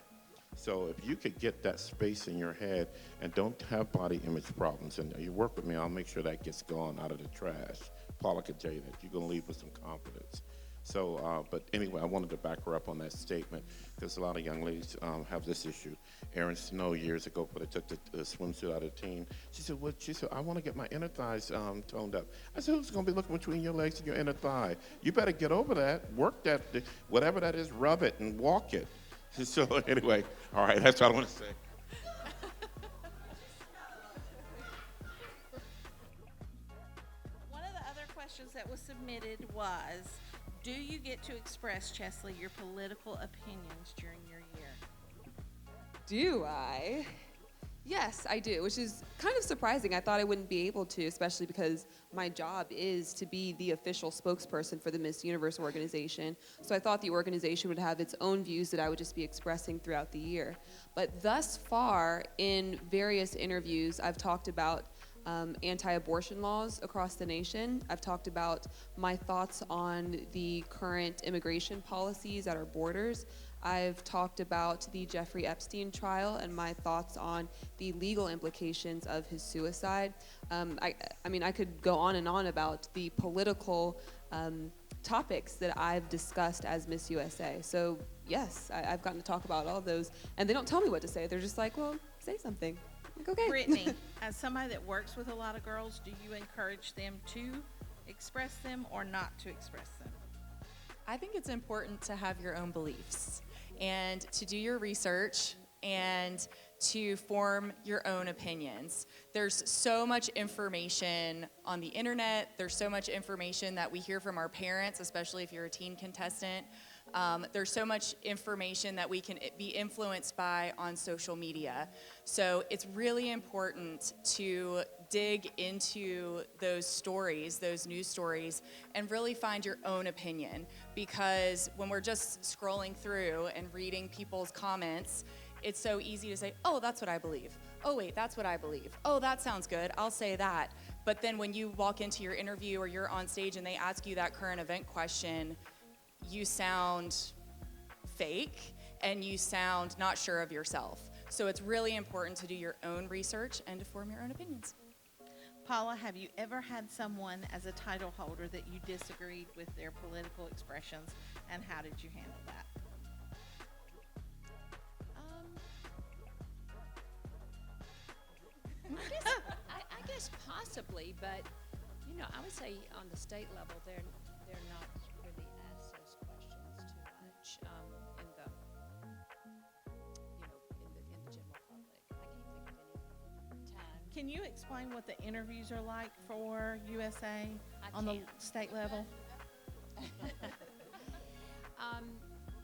[SPEAKER 4] So if you could get that space in your head and don't have body image problems, and you work with me, I'll make sure that gets gone out of the trash. Paula could tell you that. You're going to leave with some confidence. So, but anyway, I wanted to back her up on that statement, because a lot of young ladies have this issue. Erin Snow years ago, but I took the swimsuit out of the team. She said, "What?" She said, "I want to get my inner thighs toned up." I said, "Who's going to be looking between your legs and your inner thigh? You better get over that, work that, whatever that is, rub it and walk it." So anyway, all right, that's what I want to say.
[SPEAKER 3] One of the other questions that was submitted was, do you get to express, Cheslie, your political opinions during your year?
[SPEAKER 2] Do I? Yes, I do, which is kind of surprising. I thought I wouldn't be able to, especially because my job is to be the official spokesperson for the Miss Universe organization. So I thought the organization would have its own views that I would just be expressing throughout the year. But thus far, in various interviews, I've talked about anti-abortion laws across the nation. I've talked about my thoughts on the current immigration policies at our borders. I've talked about the Jeffrey Epstein trial and my thoughts on the legal implications of his suicide. I mean, I could go on and on about the political topics that I've discussed as Miss USA. So yes, I've gotten to talk about all of those, and they don't tell me what to say. They're just like, well, say something. I'm like, okay.
[SPEAKER 3] Brittany, as somebody that works with a lot of girls, do you encourage them to express them or not to express them?
[SPEAKER 6] I think it's important to have your own beliefs and to do your research and to form your own opinions. There's so much information on the internet. There's so much information that we hear from our parents, especially if you're a teen contestant. There's so much information that we can be influenced by on social media. So it's really important to dig into those stories, those news stories, and really find your own opinion. Because when we're just scrolling through and reading people's comments, it's so easy to say, oh, that's what I believe. Oh, wait, that's what I believe. Oh, that sounds good. I'll say that. But then when you walk into your interview or you're on stage and they ask you that current event question, you sound fake and you sound not sure of yourself. So it's really important to do your own research and to form your own opinions.
[SPEAKER 3] Paula, have you ever had someone as a title holder that you disagreed with their political expressions, and how did you handle that?
[SPEAKER 8] I guess possibly, but you know, I would say on the state level, they're not really asked those questions too much in the general public. I can't think of any time.
[SPEAKER 3] Can you explain what the interviews are like for USA on the state level?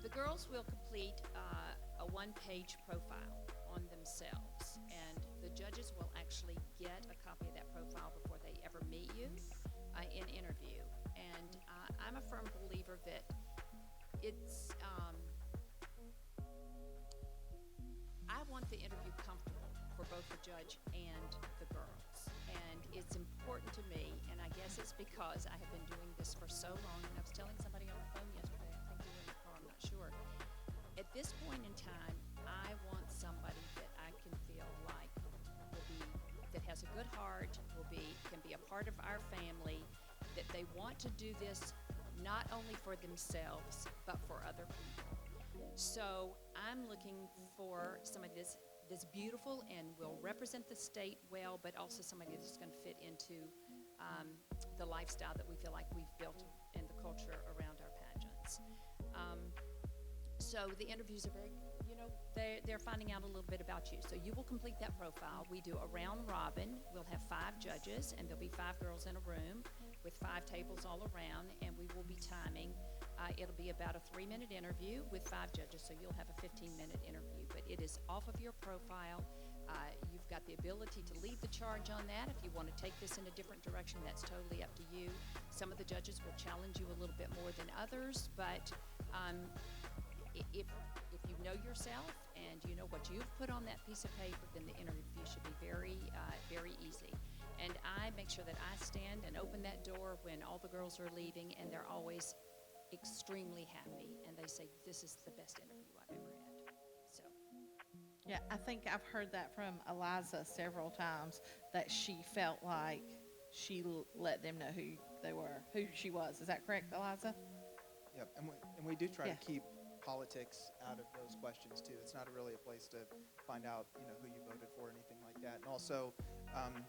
[SPEAKER 8] The girls will complete a one-page profile on themselves, and the judges will actually get a copy of that profile before they ever meet you in interview. And I'm a firm believer that it's I want the interview comfortable for both the judge and the girls. And it's important to me, and I guess it's because I have been doing this for so long, and I was telling somebody on the phone yesterday, I think we were in the car, I'm not sure. At this point in time, I want somebody that I can feel like that has a good heart, can be a part of our family, that they want to do this not only for themselves, but for other people. So I'm looking for somebody that's beautiful and will represent the state well, but also somebody that's going to fit into the lifestyle that we feel like we've built and the culture around our pageants. So the interviews are very, they're finding out a little bit about you. So you will complete that profile. We do a round robin. We'll have 5 judges, and there'll be 5 girls in a room with 5 tables all around, and we will be timing. It'll be about a 3-minute interview with 5 judges, so you'll have a 15-minute interview. But it is off of your profile. You've got the ability to lead the charge on that. If you want to take this in a different direction, that's totally up to you. Some of the judges will challenge you a little bit more than others, but if you know yourself and you know what you've put on that piece of paper, then the interview should be very, very easy. And I make sure that I stand and open that door when all the girls are leaving, and they're always extremely happy, and they say, this is the best interview I've ever had. So.
[SPEAKER 3] Yeah, I think I've heard that from Eliza several times, that she felt like she let them know who they were, who she was. Is that correct, Eliza?
[SPEAKER 9] Yep, and we do try to keep politics out of those questions too. It's not really a place to find out, who you voted for or anything like that. And also,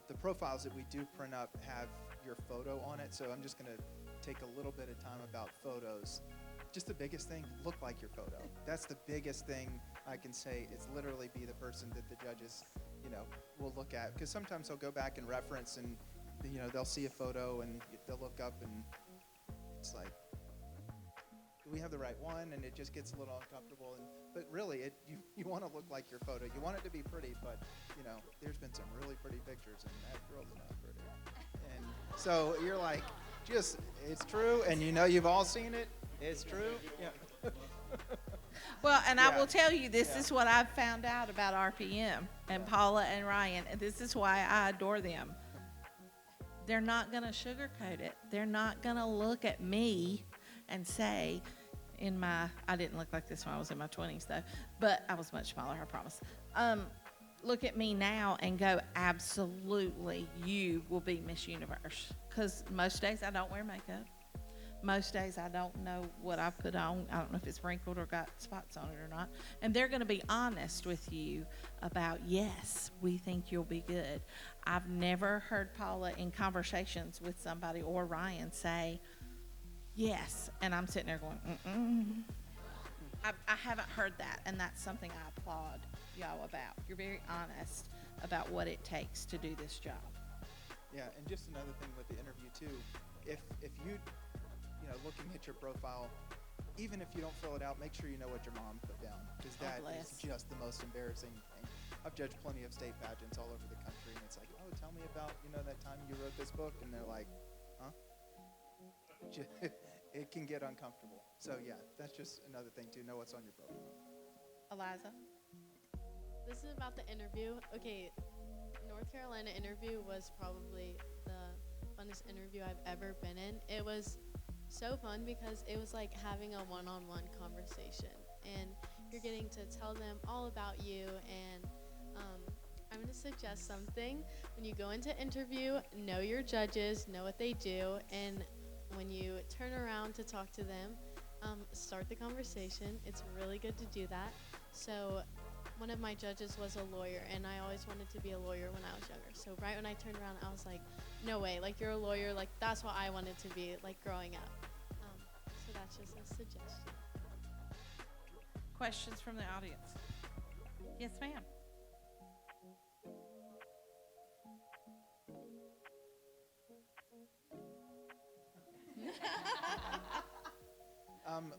[SPEAKER 9] the profiles that we do print up have your photo on it. So I'm just going to take a little bit of time about photos. Just the biggest thing, look like your photo. That's the biggest thing I can say. It's literally be the person that the judges, will look at. Because sometimes they'll go back and reference, and they'll see a photo and they'll look up, and it's like, do we have the right one? And it just gets a little uncomfortable. But really, you want to look like your photo. You want it to be pretty, but there's been some really pretty pictures, and that girl's not pretty. And so you're like, it's true, and you've all seen it. It's true. Yeah.
[SPEAKER 3] Well, and I will tell you, this is what I've found out about RPM and Paula and Ryan, and this is why I adore them. They're not going to sugarcoat it. They're not going to look at me and say, I didn't look like this when I was in my 20s though, but I was much smaller, I promise. Look at me now and go, absolutely, you will be Miss Universe. Because most days I don't wear makeup. Most days I don't know what I've put on. I don't know if it's wrinkled or got spots on it or not. And they're going to be honest with you about, yes, we think you'll be good. I've never heard Paula in conversations with somebody or Ryan say, yes. And I'm sitting there going, I haven't heard that. And that's something I applaud y'all about. You're very honest about what it takes to do this job.
[SPEAKER 9] Yeah, and just another thing with the interview too, if you looking at your profile, even if you don't fill it out, make sure you know what your mom put down, because that is just the most embarrassing thing. I've judged plenty of state pageants all over the country, and it's like, oh, tell me about that time you wrote this book, and they're like, huh? It can get uncomfortable. So yeah, that's just another thing to know what's on your profile.
[SPEAKER 3] Eliza?
[SPEAKER 5] This is about the interview. Okay, North Carolina interview was probably the funnest interview I've ever been in. It was so fun because it was like having a one-on-one conversation, and you're getting to tell them all about you. And I'm going to suggest something. When you go into interview, know your judges, know what they do, and when you turn around to talk to them, start the conversation. It's really good to do that. So one of my judges was a lawyer, and I always wanted to be a lawyer when I was younger. So right when I turned around, I was like, no way, like, you're a lawyer, like, that's what I wanted to be, like, growing up. So that's just a suggestion.
[SPEAKER 3] Questions from the audience? Yes, ma'am.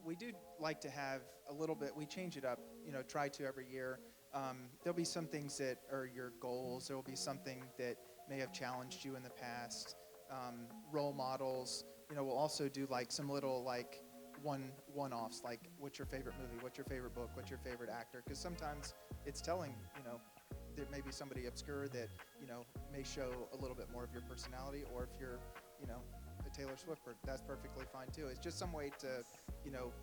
[SPEAKER 9] We do like to have a little bit, we change it up, try to every year. There'll be some things that are your goals. There will be something that may have challenged you in the past. Role models. We'll also do like some little one-offs, like what's your favorite movie, what's your favorite book, what's your favorite actor? Because sometimes it's telling, there may be somebody obscure that, may show a little bit more of your personality, or if you're, a Taylor Swift, that's perfectly fine too. It's just some way to,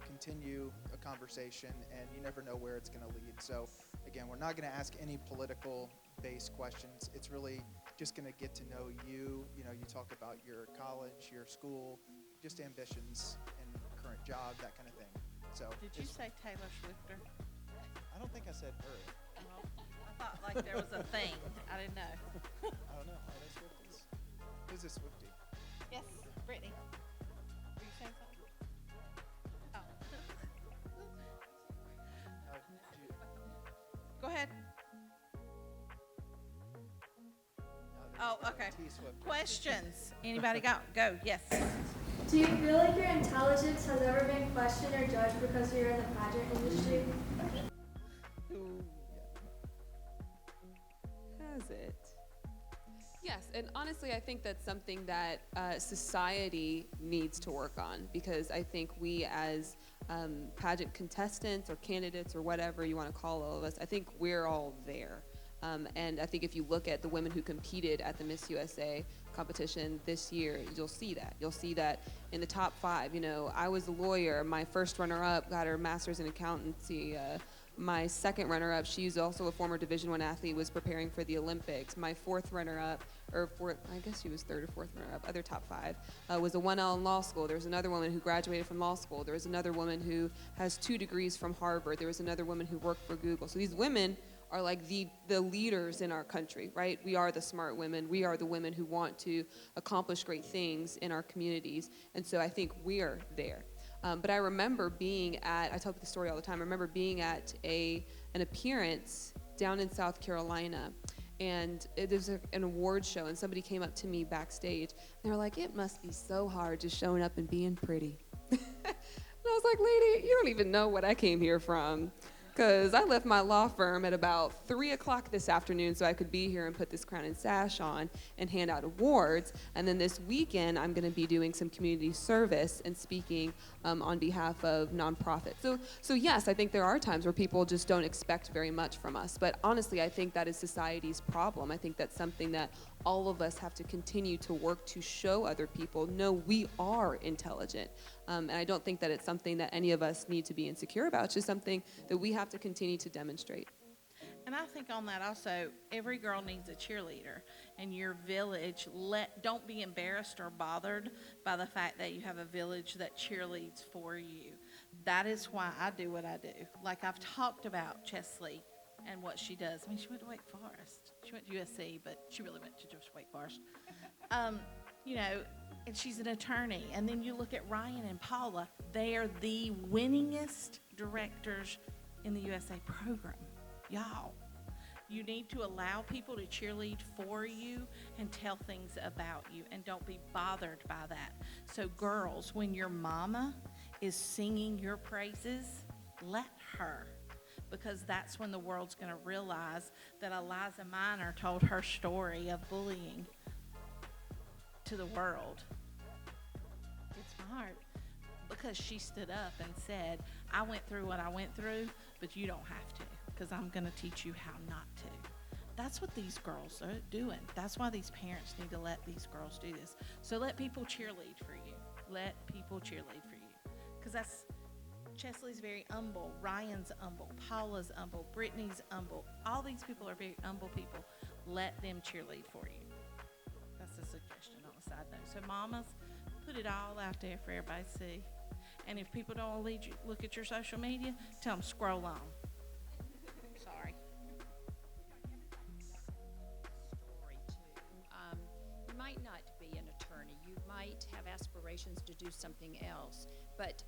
[SPEAKER 9] continue a conversation, and you never know where it's going to lead. So again, we're not going to ask any political-based questions. It's really just going to get to know you. You talk about your college, your school, just ambitions and current job, that kind of thing. So
[SPEAKER 3] Did you say Taylor Swifter?
[SPEAKER 9] I don't think I said her.
[SPEAKER 3] Well, I thought like there was a thing. I didn't know.
[SPEAKER 9] I don't know. Are they Swifties? Who's a Swiftie?
[SPEAKER 3] Yes, Brittany. Were you saying something? Oh. Go ahead. Oh, okay. Questions? Anybody got? Go. Yes.
[SPEAKER 11] Do you feel like your intelligence has ever been questioned or judged because you're in the pageant industry?
[SPEAKER 2] Has it? Yes, and honestly, I think that's something that society needs to work on, because I think we as pageant contestants or candidates or whatever you want to call all of us, I think we're all there. And I think if you look at the women who competed at the Miss USA competition this year, you'll see that. You'll see that in the top 5. I was a lawyer. My first runner-up got her master's in accountancy. My second runner-up, she's also a former Division I athlete, was preparing for the Olympics. My fourth runner-up, I guess she was third or fourth runner-up, other top 5, was a 1L in law school. There was another woman who graduated from law school. There was another woman who has 2 degrees from Harvard. There was another woman who worked for Google. So these women are like the leaders in our country, right? We are the smart women. We are the women who want to accomplish great things in our communities. And so I think we're there. But I remember being I tell the story all the time, I remember being at an appearance down in South Carolina, and it was an award show, and somebody came up to me backstage, and they were like, "It must be so hard just showing up and being pretty." And I was like, "Lady, you don't even know what I came here from." Because I left my law firm at about 3 o'clock this afternoon so I could be here and put this crown and sash on and hand out awards. And then this weekend, I'm going to be doing some community service and speaking on behalf of nonprofits. So yes, I think there are times where people just don't expect very much from us. But honestly, I think that is society's problem. I think that's something that all of us have to continue to work to show other people, no, we are intelligent. And I don't think that it's something that any of us need to be insecure about. It's just something that we have to continue to demonstrate.
[SPEAKER 3] And I think on that also, every girl needs a cheerleader. And your village, don't be embarrassed or bothered by the fact that you have a village that cheerleads for you. That is why I do what I do. Like I've talked about Cheslie and what she does. I mean, she went to Wake Forest. She went to USC, but she really went to just Wake Forest. And she's an attorney. And then you look at Ryan and Paula. They are the winningest directors in the USA program. Y'all, you need to allow people to cheerlead for you and tell things about you, and don't be bothered by that. So girls, when your mama is singing your praises, let her, because that's when the world's going to realize that Eliza Minor told her story of bullying to the world. It's hard because she stood up and said, I went through what I went through, but you don't have to, because I'm going to teach you how not to. That's what these girls are doing. That's why these parents need to let these girls do this. So let people cheerlead for you. Let people cheerlead for you. Because that's, Cheslie's very humble, Ryan's humble, Paula's humble, Brittany's humble. All these people are very humble people. Let them cheerlead for you. That's a suggestion on the side note. So mamas, put it all out there for everybody to see. And if people don't look at your social media, tell them scroll on. Sorry.
[SPEAKER 8] Story too. You might not be an attorney. You might have aspirations to do something else, but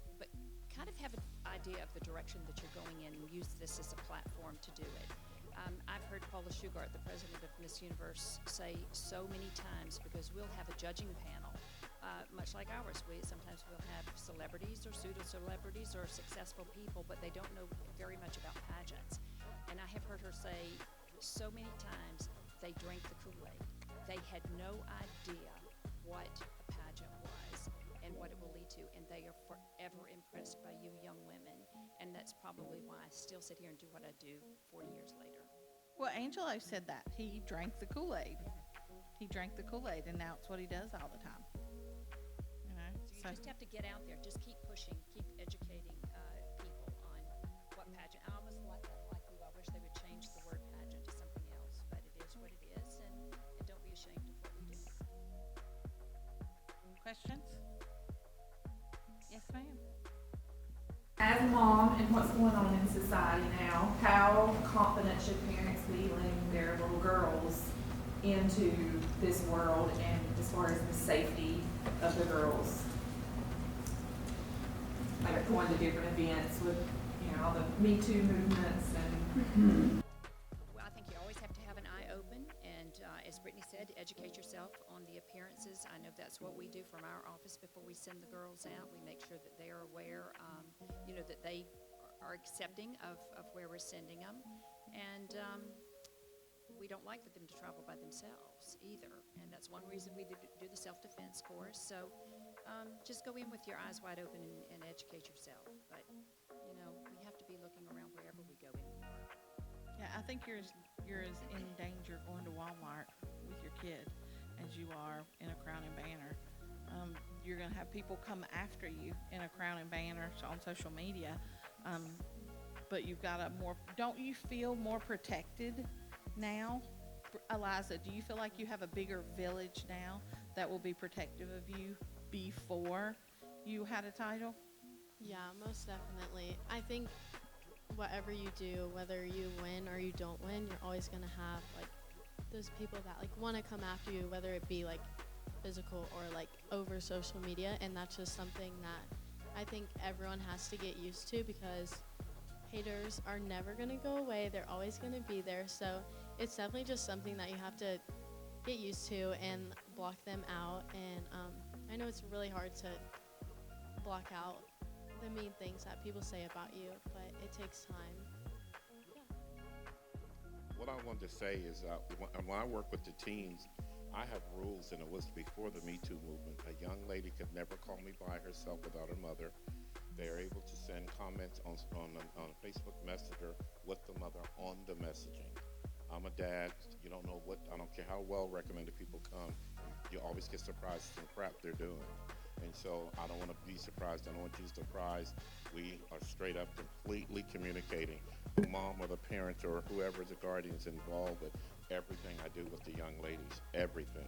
[SPEAKER 8] kind of have an idea of the direction that you're going in, and use this as a platform to do it. I've heard Paula Shugart, the president of Miss Universe, say so many times, because we'll have a judging panel, much like ours. Sometimes we'll have celebrities or pseudo-celebrities or successful people, but they don't know very much about pageants. And I have heard her say so many times they drank the Kool-Aid. They had no idea what a pageant was and what it will lead to, and they are forever impressed by you young women, and that's probably why I still sit here and do what I do 40 years later.
[SPEAKER 3] Well, Angelo said that. He drank the Kool-Aid. He drank the Kool-Aid, and now it's what he does all the time. You know,
[SPEAKER 8] So you just have to get out there, just keep pushing, keep educating people on what pageant. I almost like you. I wish they would change the word pageant to something else, but it is what it is, and don't be ashamed of what we do.
[SPEAKER 3] questions? Yes, ma'am.
[SPEAKER 10] As a mom and what's going on in society now, how confident should parents be letting their little girls into this world, and as far as the safety of the girls? Like going to different events with, all the Me Too movements and.
[SPEAKER 8] Well, I think you always have to have an eye open, and as Brittany said, educate yourself on the appearances. I know that's what we do from our office before we send the girls out. We make sure that they are aware, that they are accepting of where we're sending them, and we don't like for them to travel by themselves either, and that's one reason we do the self-defense course. So just go in with your eyes wide open and educate yourself, but we have to be looking around wherever we go anymore.
[SPEAKER 3] Yeah, I think you're as in danger going to Walmart with your kid as you are in a crown and banner. You're going to have people come after you in a crown and banner on social media, but you've got don't you feel more protected now? Eliza, do you feel like you have a bigger village now that will be protective of you before you had a title?
[SPEAKER 5] Yeah, most definitely. I think whatever you do, whether you win or you don't win, you're always going to have those people that want to come after you, whether it be physical or over social media, and that's just something that I think everyone has to get used to, because haters are never going to go away. They're always going to be there. So it's definitely just something that you have to get used to and block them out. And I know it's really hard to block out the mean things that people say about you, but it takes time.
[SPEAKER 4] What I wanted to say is when I work with the teens, I have rules, and it was before the Me Too movement. A young lady could never call me by herself without her mother. They are able to send comments on Facebook Messenger with the mother on the messaging. I'm a dad. You don't know I don't care how well recommended people come. You always get surprised at some crap they're doing. And so I don't want to be surprised. I don't want you surprised. We are straight up completely communicating. The mom or the parent or whoever the guardian's involved with everything I do with the young ladies, everything.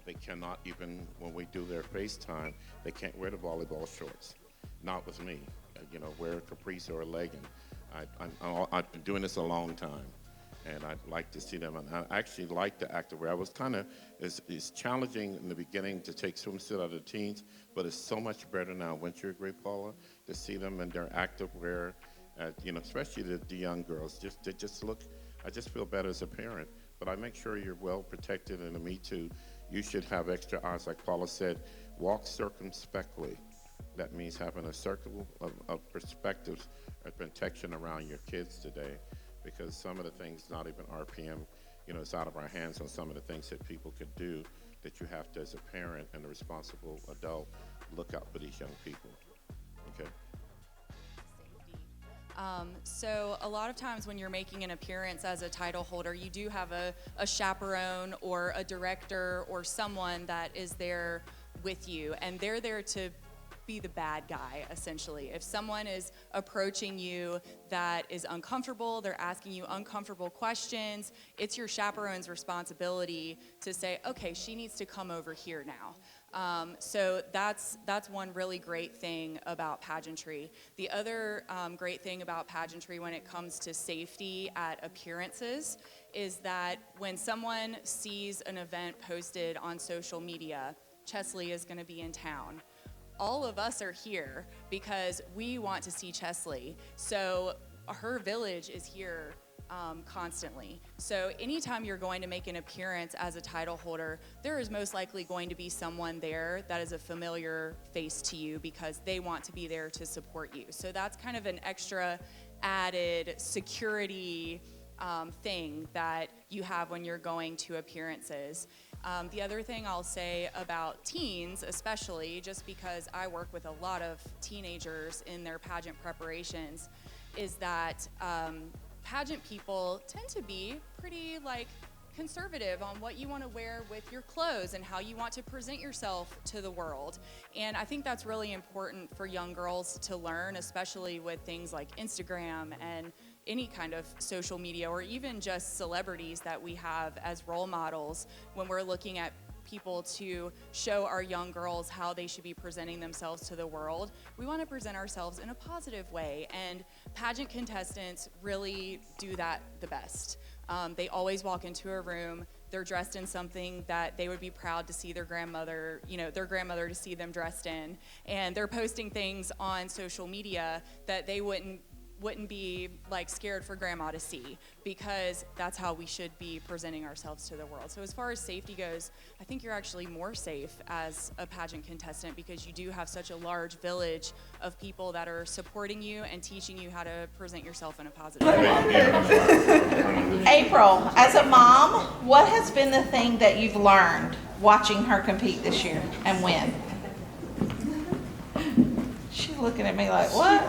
[SPEAKER 4] They cannot even, when we do their FaceTime, they can't wear the volleyball shorts. Not with me. Wear a caprice or a legging. I've been doing this a long time, and I'd like to see them. And I actually like the activewear. I was it's challenging in the beginning to take swimsuit out of the teens, but it's so much better now. Wouldn't you agree, Paula, to see them in their activewear, especially the young girls. They just look, I just feel better as a parent. But I make sure you're well protected, and Me Too, you should have extra eyes. Like Paula said, walk circumspectly. That means having a circle of perspectives and protection around your kids today, because some of the things, not even RPM, it's out of our hands on some of the things that people could do, that you have to, as a parent and a responsible adult, look out for these young people. Okay?
[SPEAKER 6] So a lot of times when you're making an appearance as a title holder, you do have a chaperone or a director or someone that is there with you, and they're there to be the bad guy, essentially. If someone is approaching you that is uncomfortable, they're asking you uncomfortable questions, it's your chaperone's responsibility to say, okay, she needs to come over here now. So that's one really great thing about pageantry. The other great thing about pageantry when it comes to safety at appearances is that when someone sees an event posted on social media, Cheslie is going to be in town. All of us are here because we want to see Cheslie. So her village is here constantly. So anytime you're going to make an appearance as a title holder, there is most likely going to be someone there that is a familiar face to you because they want to be there to support you. So that's kind of an extra added security thing that you have when you're going to appearances. The other thing I'll say about teens, especially, just because I work with a lot of teenagers in their pageant preparations, is that pageant people tend to be pretty conservative on what you want to wear with your clothes and how you want to present yourself to the world. And I think that's really important for young girls to learn, especially with things like Instagram and any kind of social media, or even just celebrities that we have as role models when we're looking at people to show our young girls how they should be presenting themselves to the world. We want to present ourselves in a positive way, and pageant contestants really do that the best. They always walk into a room, they're dressed in something that they would be proud to see their grandmother to see them dressed in, and they're posting things on social media that they wouldn't be scared for grandma to see, because that's how we should be presenting ourselves to the world. So as far as safety goes, I think you're actually more safe as a pageant contestant because you do have such a large village of people that are supporting you and teaching you how to present yourself in a positive way.
[SPEAKER 3] April, as a mom, what has been the thing that you've learned watching her compete this year, and when? She's looking at me like, what?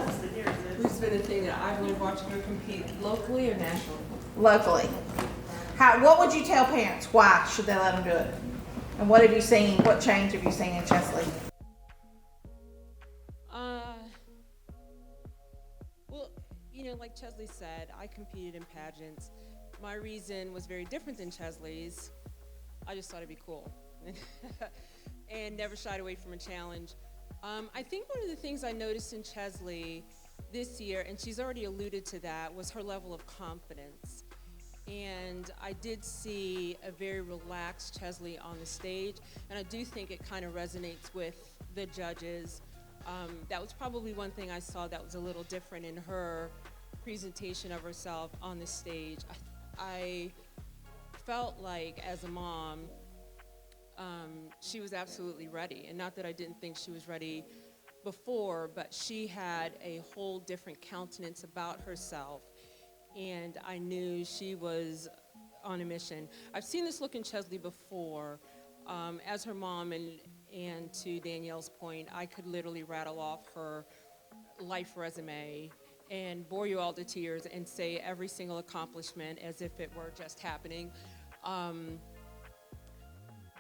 [SPEAKER 12] Who's been the thing that I've been watching her compete, locally or nationally?
[SPEAKER 3] Locally. What would you tell parents? Why should they let them do it? And what have you seen? What change have you seen in Cheslie?
[SPEAKER 12] Well, like Cheslie said, I competed in pageants. My reason was very different than Cheslie's. I just thought it'd be cool and never shied away from a challenge. I think one of the things I noticed in Cheslie this year, and she's already alluded to that, was her level of confidence. And I did see a very relaxed Cheslie on the stage, and I do think it kind of resonates with the judges. That was probably one thing I saw that was a little different in her presentation of herself on the stage. I felt like, as a mom, she was absolutely ready. And not that I didn't think she was ready before, but she had a whole different countenance about herself, and I knew she was on a mission. I've seen this look in Cheslie before. As her mom, and to Danielle's point, I could literally rattle off her life resume and bore you all to tears and say every single accomplishment as if it were just happening.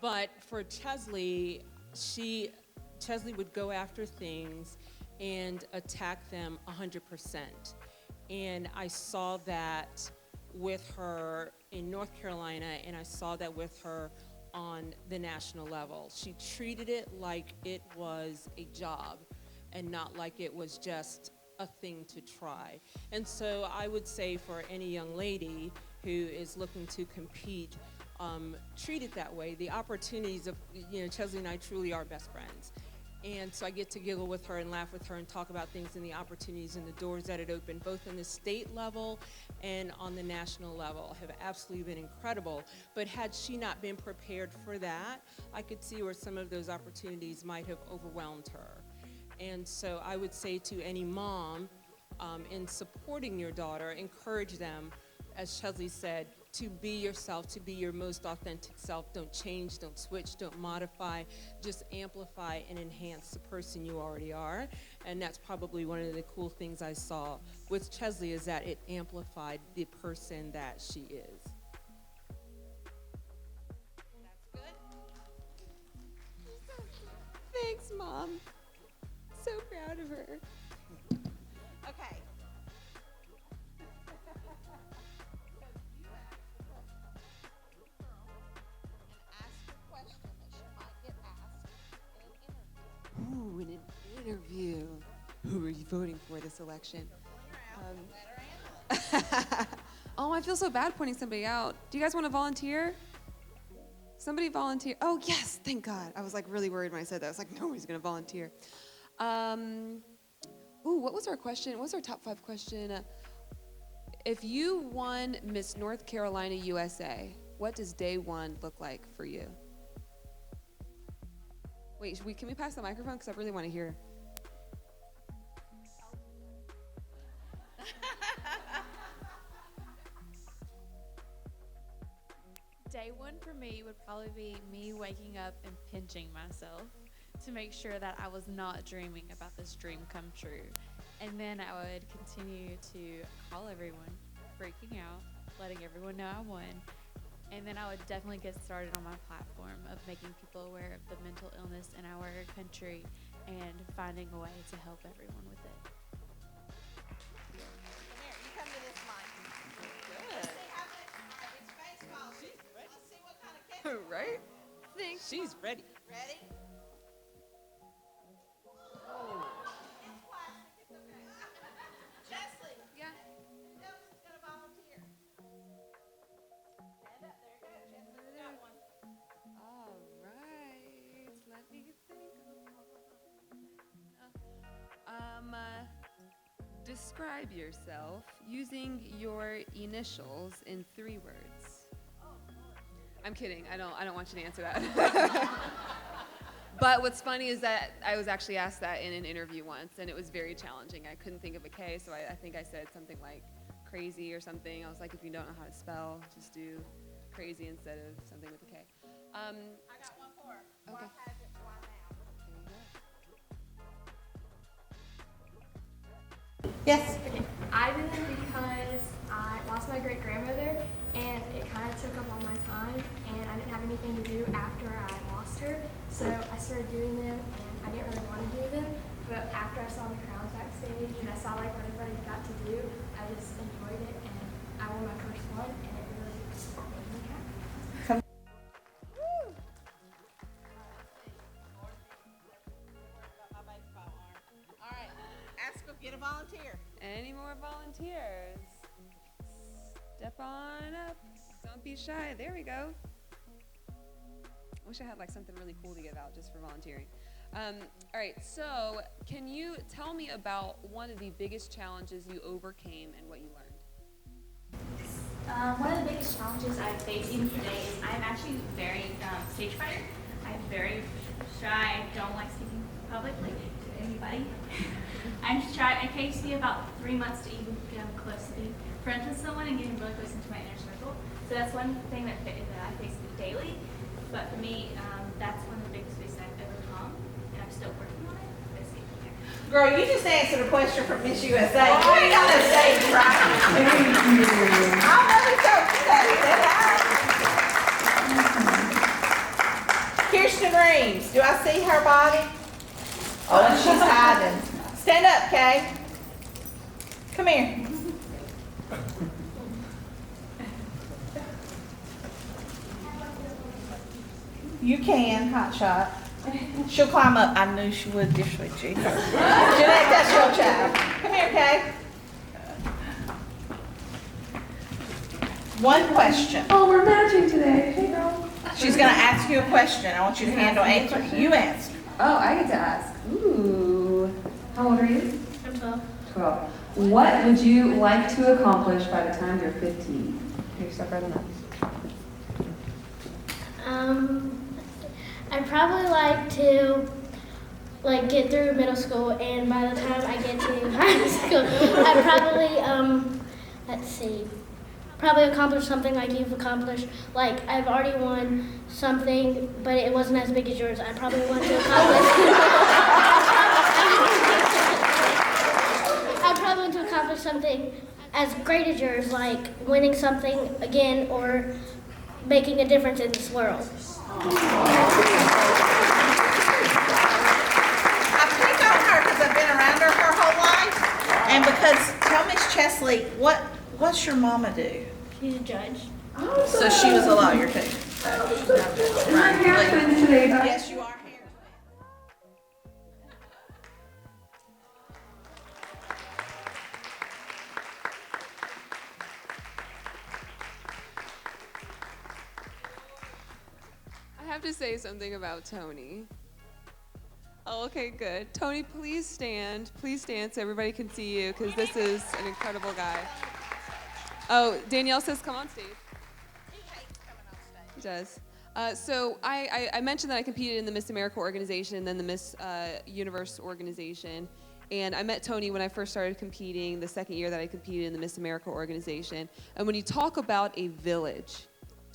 [SPEAKER 12] But for Cheslie, Cheslie would go after things and attack them 100%. And I saw that with her in North Carolina, and I saw that with her on the national level. She treated it like it was a job and not like it was just a thing to try. And so I would say for any young lady who is looking to compete, treat it that way. The opportunities of, Cheslie and I truly are best friends. And so I get to giggle with her and laugh with her and talk about things and the opportunities and the doors that it opened, both in the state level and on the national level, have absolutely been incredible. But had she not been prepared for that, I could see where some of those opportunities might have overwhelmed her. And so I would say to any mom, in supporting your daughter, encourage them, as Cheslie said, to be yourself, to be your most authentic self. Don't change, don't switch, don't modify. Just amplify and enhance the person you already are. And that's probably one of the cool things I saw with Cheslie, is that it amplified the person that she is.
[SPEAKER 3] That's good.
[SPEAKER 2] Thanks, Mom. So proud of her.
[SPEAKER 3] Okay.
[SPEAKER 2] Ooh, in an interview. Who are you voting for this election? Oh, I feel so bad pointing somebody out. Do you guys want to volunteer? Somebody volunteer. Oh, yes, thank God. I was really worried when I said that. I was like, nobody's going to volunteer. Ooh, what was our question? What was our top 5 question? If you won Miss North Carolina USA, what does day 1 look like for you? Wait, can we pass the microphone? Because I really want to hear.
[SPEAKER 10] Day day one for me would probably be me waking up and pinching myself to make sure that I was not dreaming about this dream come true. And then I would continue to call everyone, freaking out, letting everyone know I won. And then I would definitely get started on my platform of making people aware of the mental illness in our country and finding a way to help everyone with it.
[SPEAKER 3] Come here, you come to this mic. Good. Let's see how much it's baseball. Let's see what kind of catch.
[SPEAKER 2] Right? Thanks.
[SPEAKER 12] She's ready.
[SPEAKER 3] Ready? Oh. It's plastic. It's okay. Cheslie.
[SPEAKER 2] Yeah.
[SPEAKER 3] Who else is going to volunteer? Stand up. There you go. Cheslie, got one.
[SPEAKER 2] All right. Let me think. Describe yourself using your initials in 3 words. I'm kidding. I don't want you to answer that. But what's funny is that I was actually asked that in an interview once, and it was very challenging. I couldn't think of a K, so I think I said something like crazy or something. I was like, if you don't know how to spell, just do crazy instead of something with a K.
[SPEAKER 3] I got one more.
[SPEAKER 2] Okay.
[SPEAKER 3] Why pageants, why now?
[SPEAKER 2] There you go.
[SPEAKER 3] Yes.
[SPEAKER 11] I did it because I lost my great grandmother, and it kind of took up all my time, and I didn't have anything to do after I lost her. So I started doing them, and I didn't really want to do them. But after I saw the crowns backstage, and I saw like what everybody got to do, I just enjoyed it, and I won my first one, and it really made me happy.
[SPEAKER 3] All right. Ask will get a volunteer.
[SPEAKER 2] Any more volunteers? Step on up. Don't be shy. There we go. I wish I had like something really cool to give out just for volunteering. All right, so can you tell me about one of the biggest challenges you overcame and what you learned?
[SPEAKER 10] One of the biggest challenges I face even today is I'm actually very stage fright. I'm very shy. I don't like speaking publicly to anybody. I'm shy. It takes me about 3 months to even get close to being friends with someone and getting really close into my inner circle. So that's one thing that I face daily. But for me, that's one of the biggest things I've overcome, and I'm still working on it. Let's see.
[SPEAKER 3] Girl, you just answered a question from Miss USA. You ain't on the stage, right? I'm really so excited. Kirsten Reeves, do I see her body? Oh, and she's hiding. Stand up, Kay. Come here. You can, hot shot. She'll climb up. I knew she would, dear sweet Jesus. Jeanette, that's your child. Come here, Kay. One question.
[SPEAKER 13] Oh, we're matching today. Hey, girl.
[SPEAKER 3] She's going to ask you a question. I want you to handle answering. You answer.
[SPEAKER 13] Oh, I get to ask. Ooh. How old are you?
[SPEAKER 10] I'm 12.
[SPEAKER 13] 12. What would you like to accomplish by the time you're 15? Here, step right on that.
[SPEAKER 10] I'd probably like to get through middle school, and by the time I get to high school, I'd probably probably accomplish something like you've accomplished. Like I've already won something, but it wasn't as big as yours. I probably want to accomplish. I probably want to accomplish something as great as yours, like winning something again or making a difference in this world.
[SPEAKER 3] I pick on her because I've been around her her whole life. And because, tell Miss Cheslie, what's your mama do?
[SPEAKER 10] She's a judge.
[SPEAKER 3] So she was a lawyer too.
[SPEAKER 13] Right. Today,
[SPEAKER 3] Yes, you are.
[SPEAKER 2] I have to say something about Tony. Oh, okay, good. Tony, please stand. Please stand so everybody can see you, because this is an incredible guy. Oh, Danielle says come on stage. He does. So I mentioned that I competed in the Miss America organization and then the Miss Universe organization. And I met Tony when I first started competing, the second year that I competed in the Miss America organization. And when you talk about a village,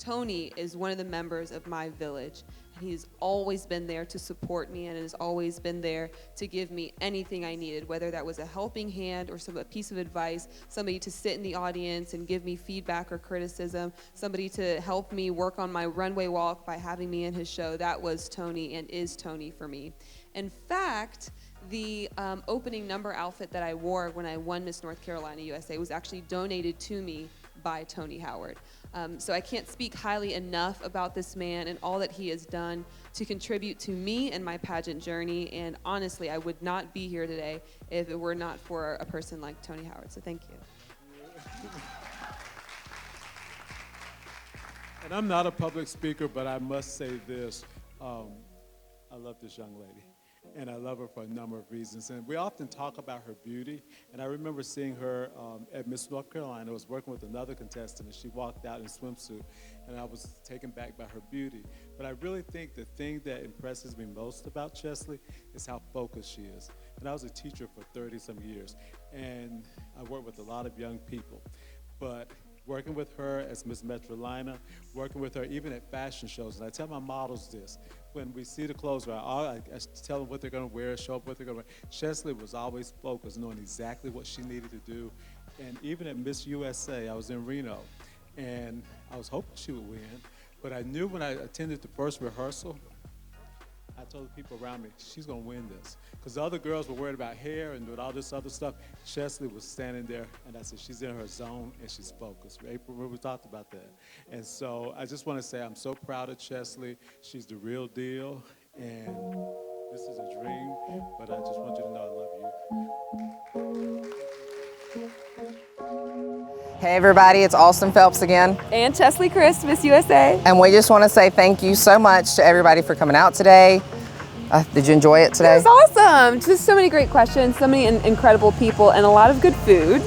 [SPEAKER 2] Tony is one of the members of my village. He's always been there to support me and has always been there to give me anything I needed, whether that was a helping hand or a piece of advice, somebody to sit in the audience and give me feedback or criticism, somebody to help me work on my runway walk by having me in his show. That was Tony and is Tony for me. In fact, the opening number outfit that I wore when I won Miss North Carolina USA was actually donated to me by Tony Howard. So I can't speak highly enough about this man and all that he has done to contribute to me and my pageant journey. And honestly, I would not be here today if it were not for a person like Tony Howard. So thank you.
[SPEAKER 14] And I'm not a public speaker, but I must say this. I love this young lady. And I love her for a number of reasons. And we often talk about her beauty. And I remember seeing her at Miss North Carolina. I was working with another contestant, and she walked out in a swimsuit. And I was taken back by her beauty. But I really think the thing that impresses me most about Cheslie is how focused she is. And I was a teacher for 30-some years. And I worked with a lot of young people. But working with her as Miss Metrolina, working with her even at fashion shows, and I tell my models this, when we see the clothes, I tell them what they're gonna wear, show up what they're gonna wear. Cheslie was always focused, knowing exactly what she needed to do. And even at Miss USA, I was in Reno, and I was hoping she would win, but I knew when I attended the first rehearsal, I told the people around me, she's gonna win this. Because the other girls were worried about hair and doing all this other stuff. Cheslie was standing there, and I said, she's in her zone, and she's focused. April, we talked about that. And so I just want to say I'm so proud of Cheslie. She's the real deal, and this is a dream, but I just want you to know I love you.
[SPEAKER 1] Hey everybody, it's Austin Phelps again.
[SPEAKER 2] And Cheslie Kryst, Miss USA.
[SPEAKER 1] And we just want to say thank you so much to everybody for coming out today. Did you enjoy it today?
[SPEAKER 2] It was awesome. Just so many great questions, so many incredible people, and a lot of good food.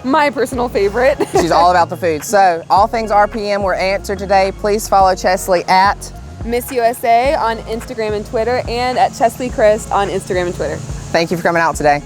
[SPEAKER 2] My personal favorite.
[SPEAKER 1] She's all about the food. So, all things RPM were answered today. Please follow Cheslie at
[SPEAKER 2] Miss USA on Instagram and Twitter, and at Cheslie Kryst on Instagram and Twitter.
[SPEAKER 1] Thank you for coming out today.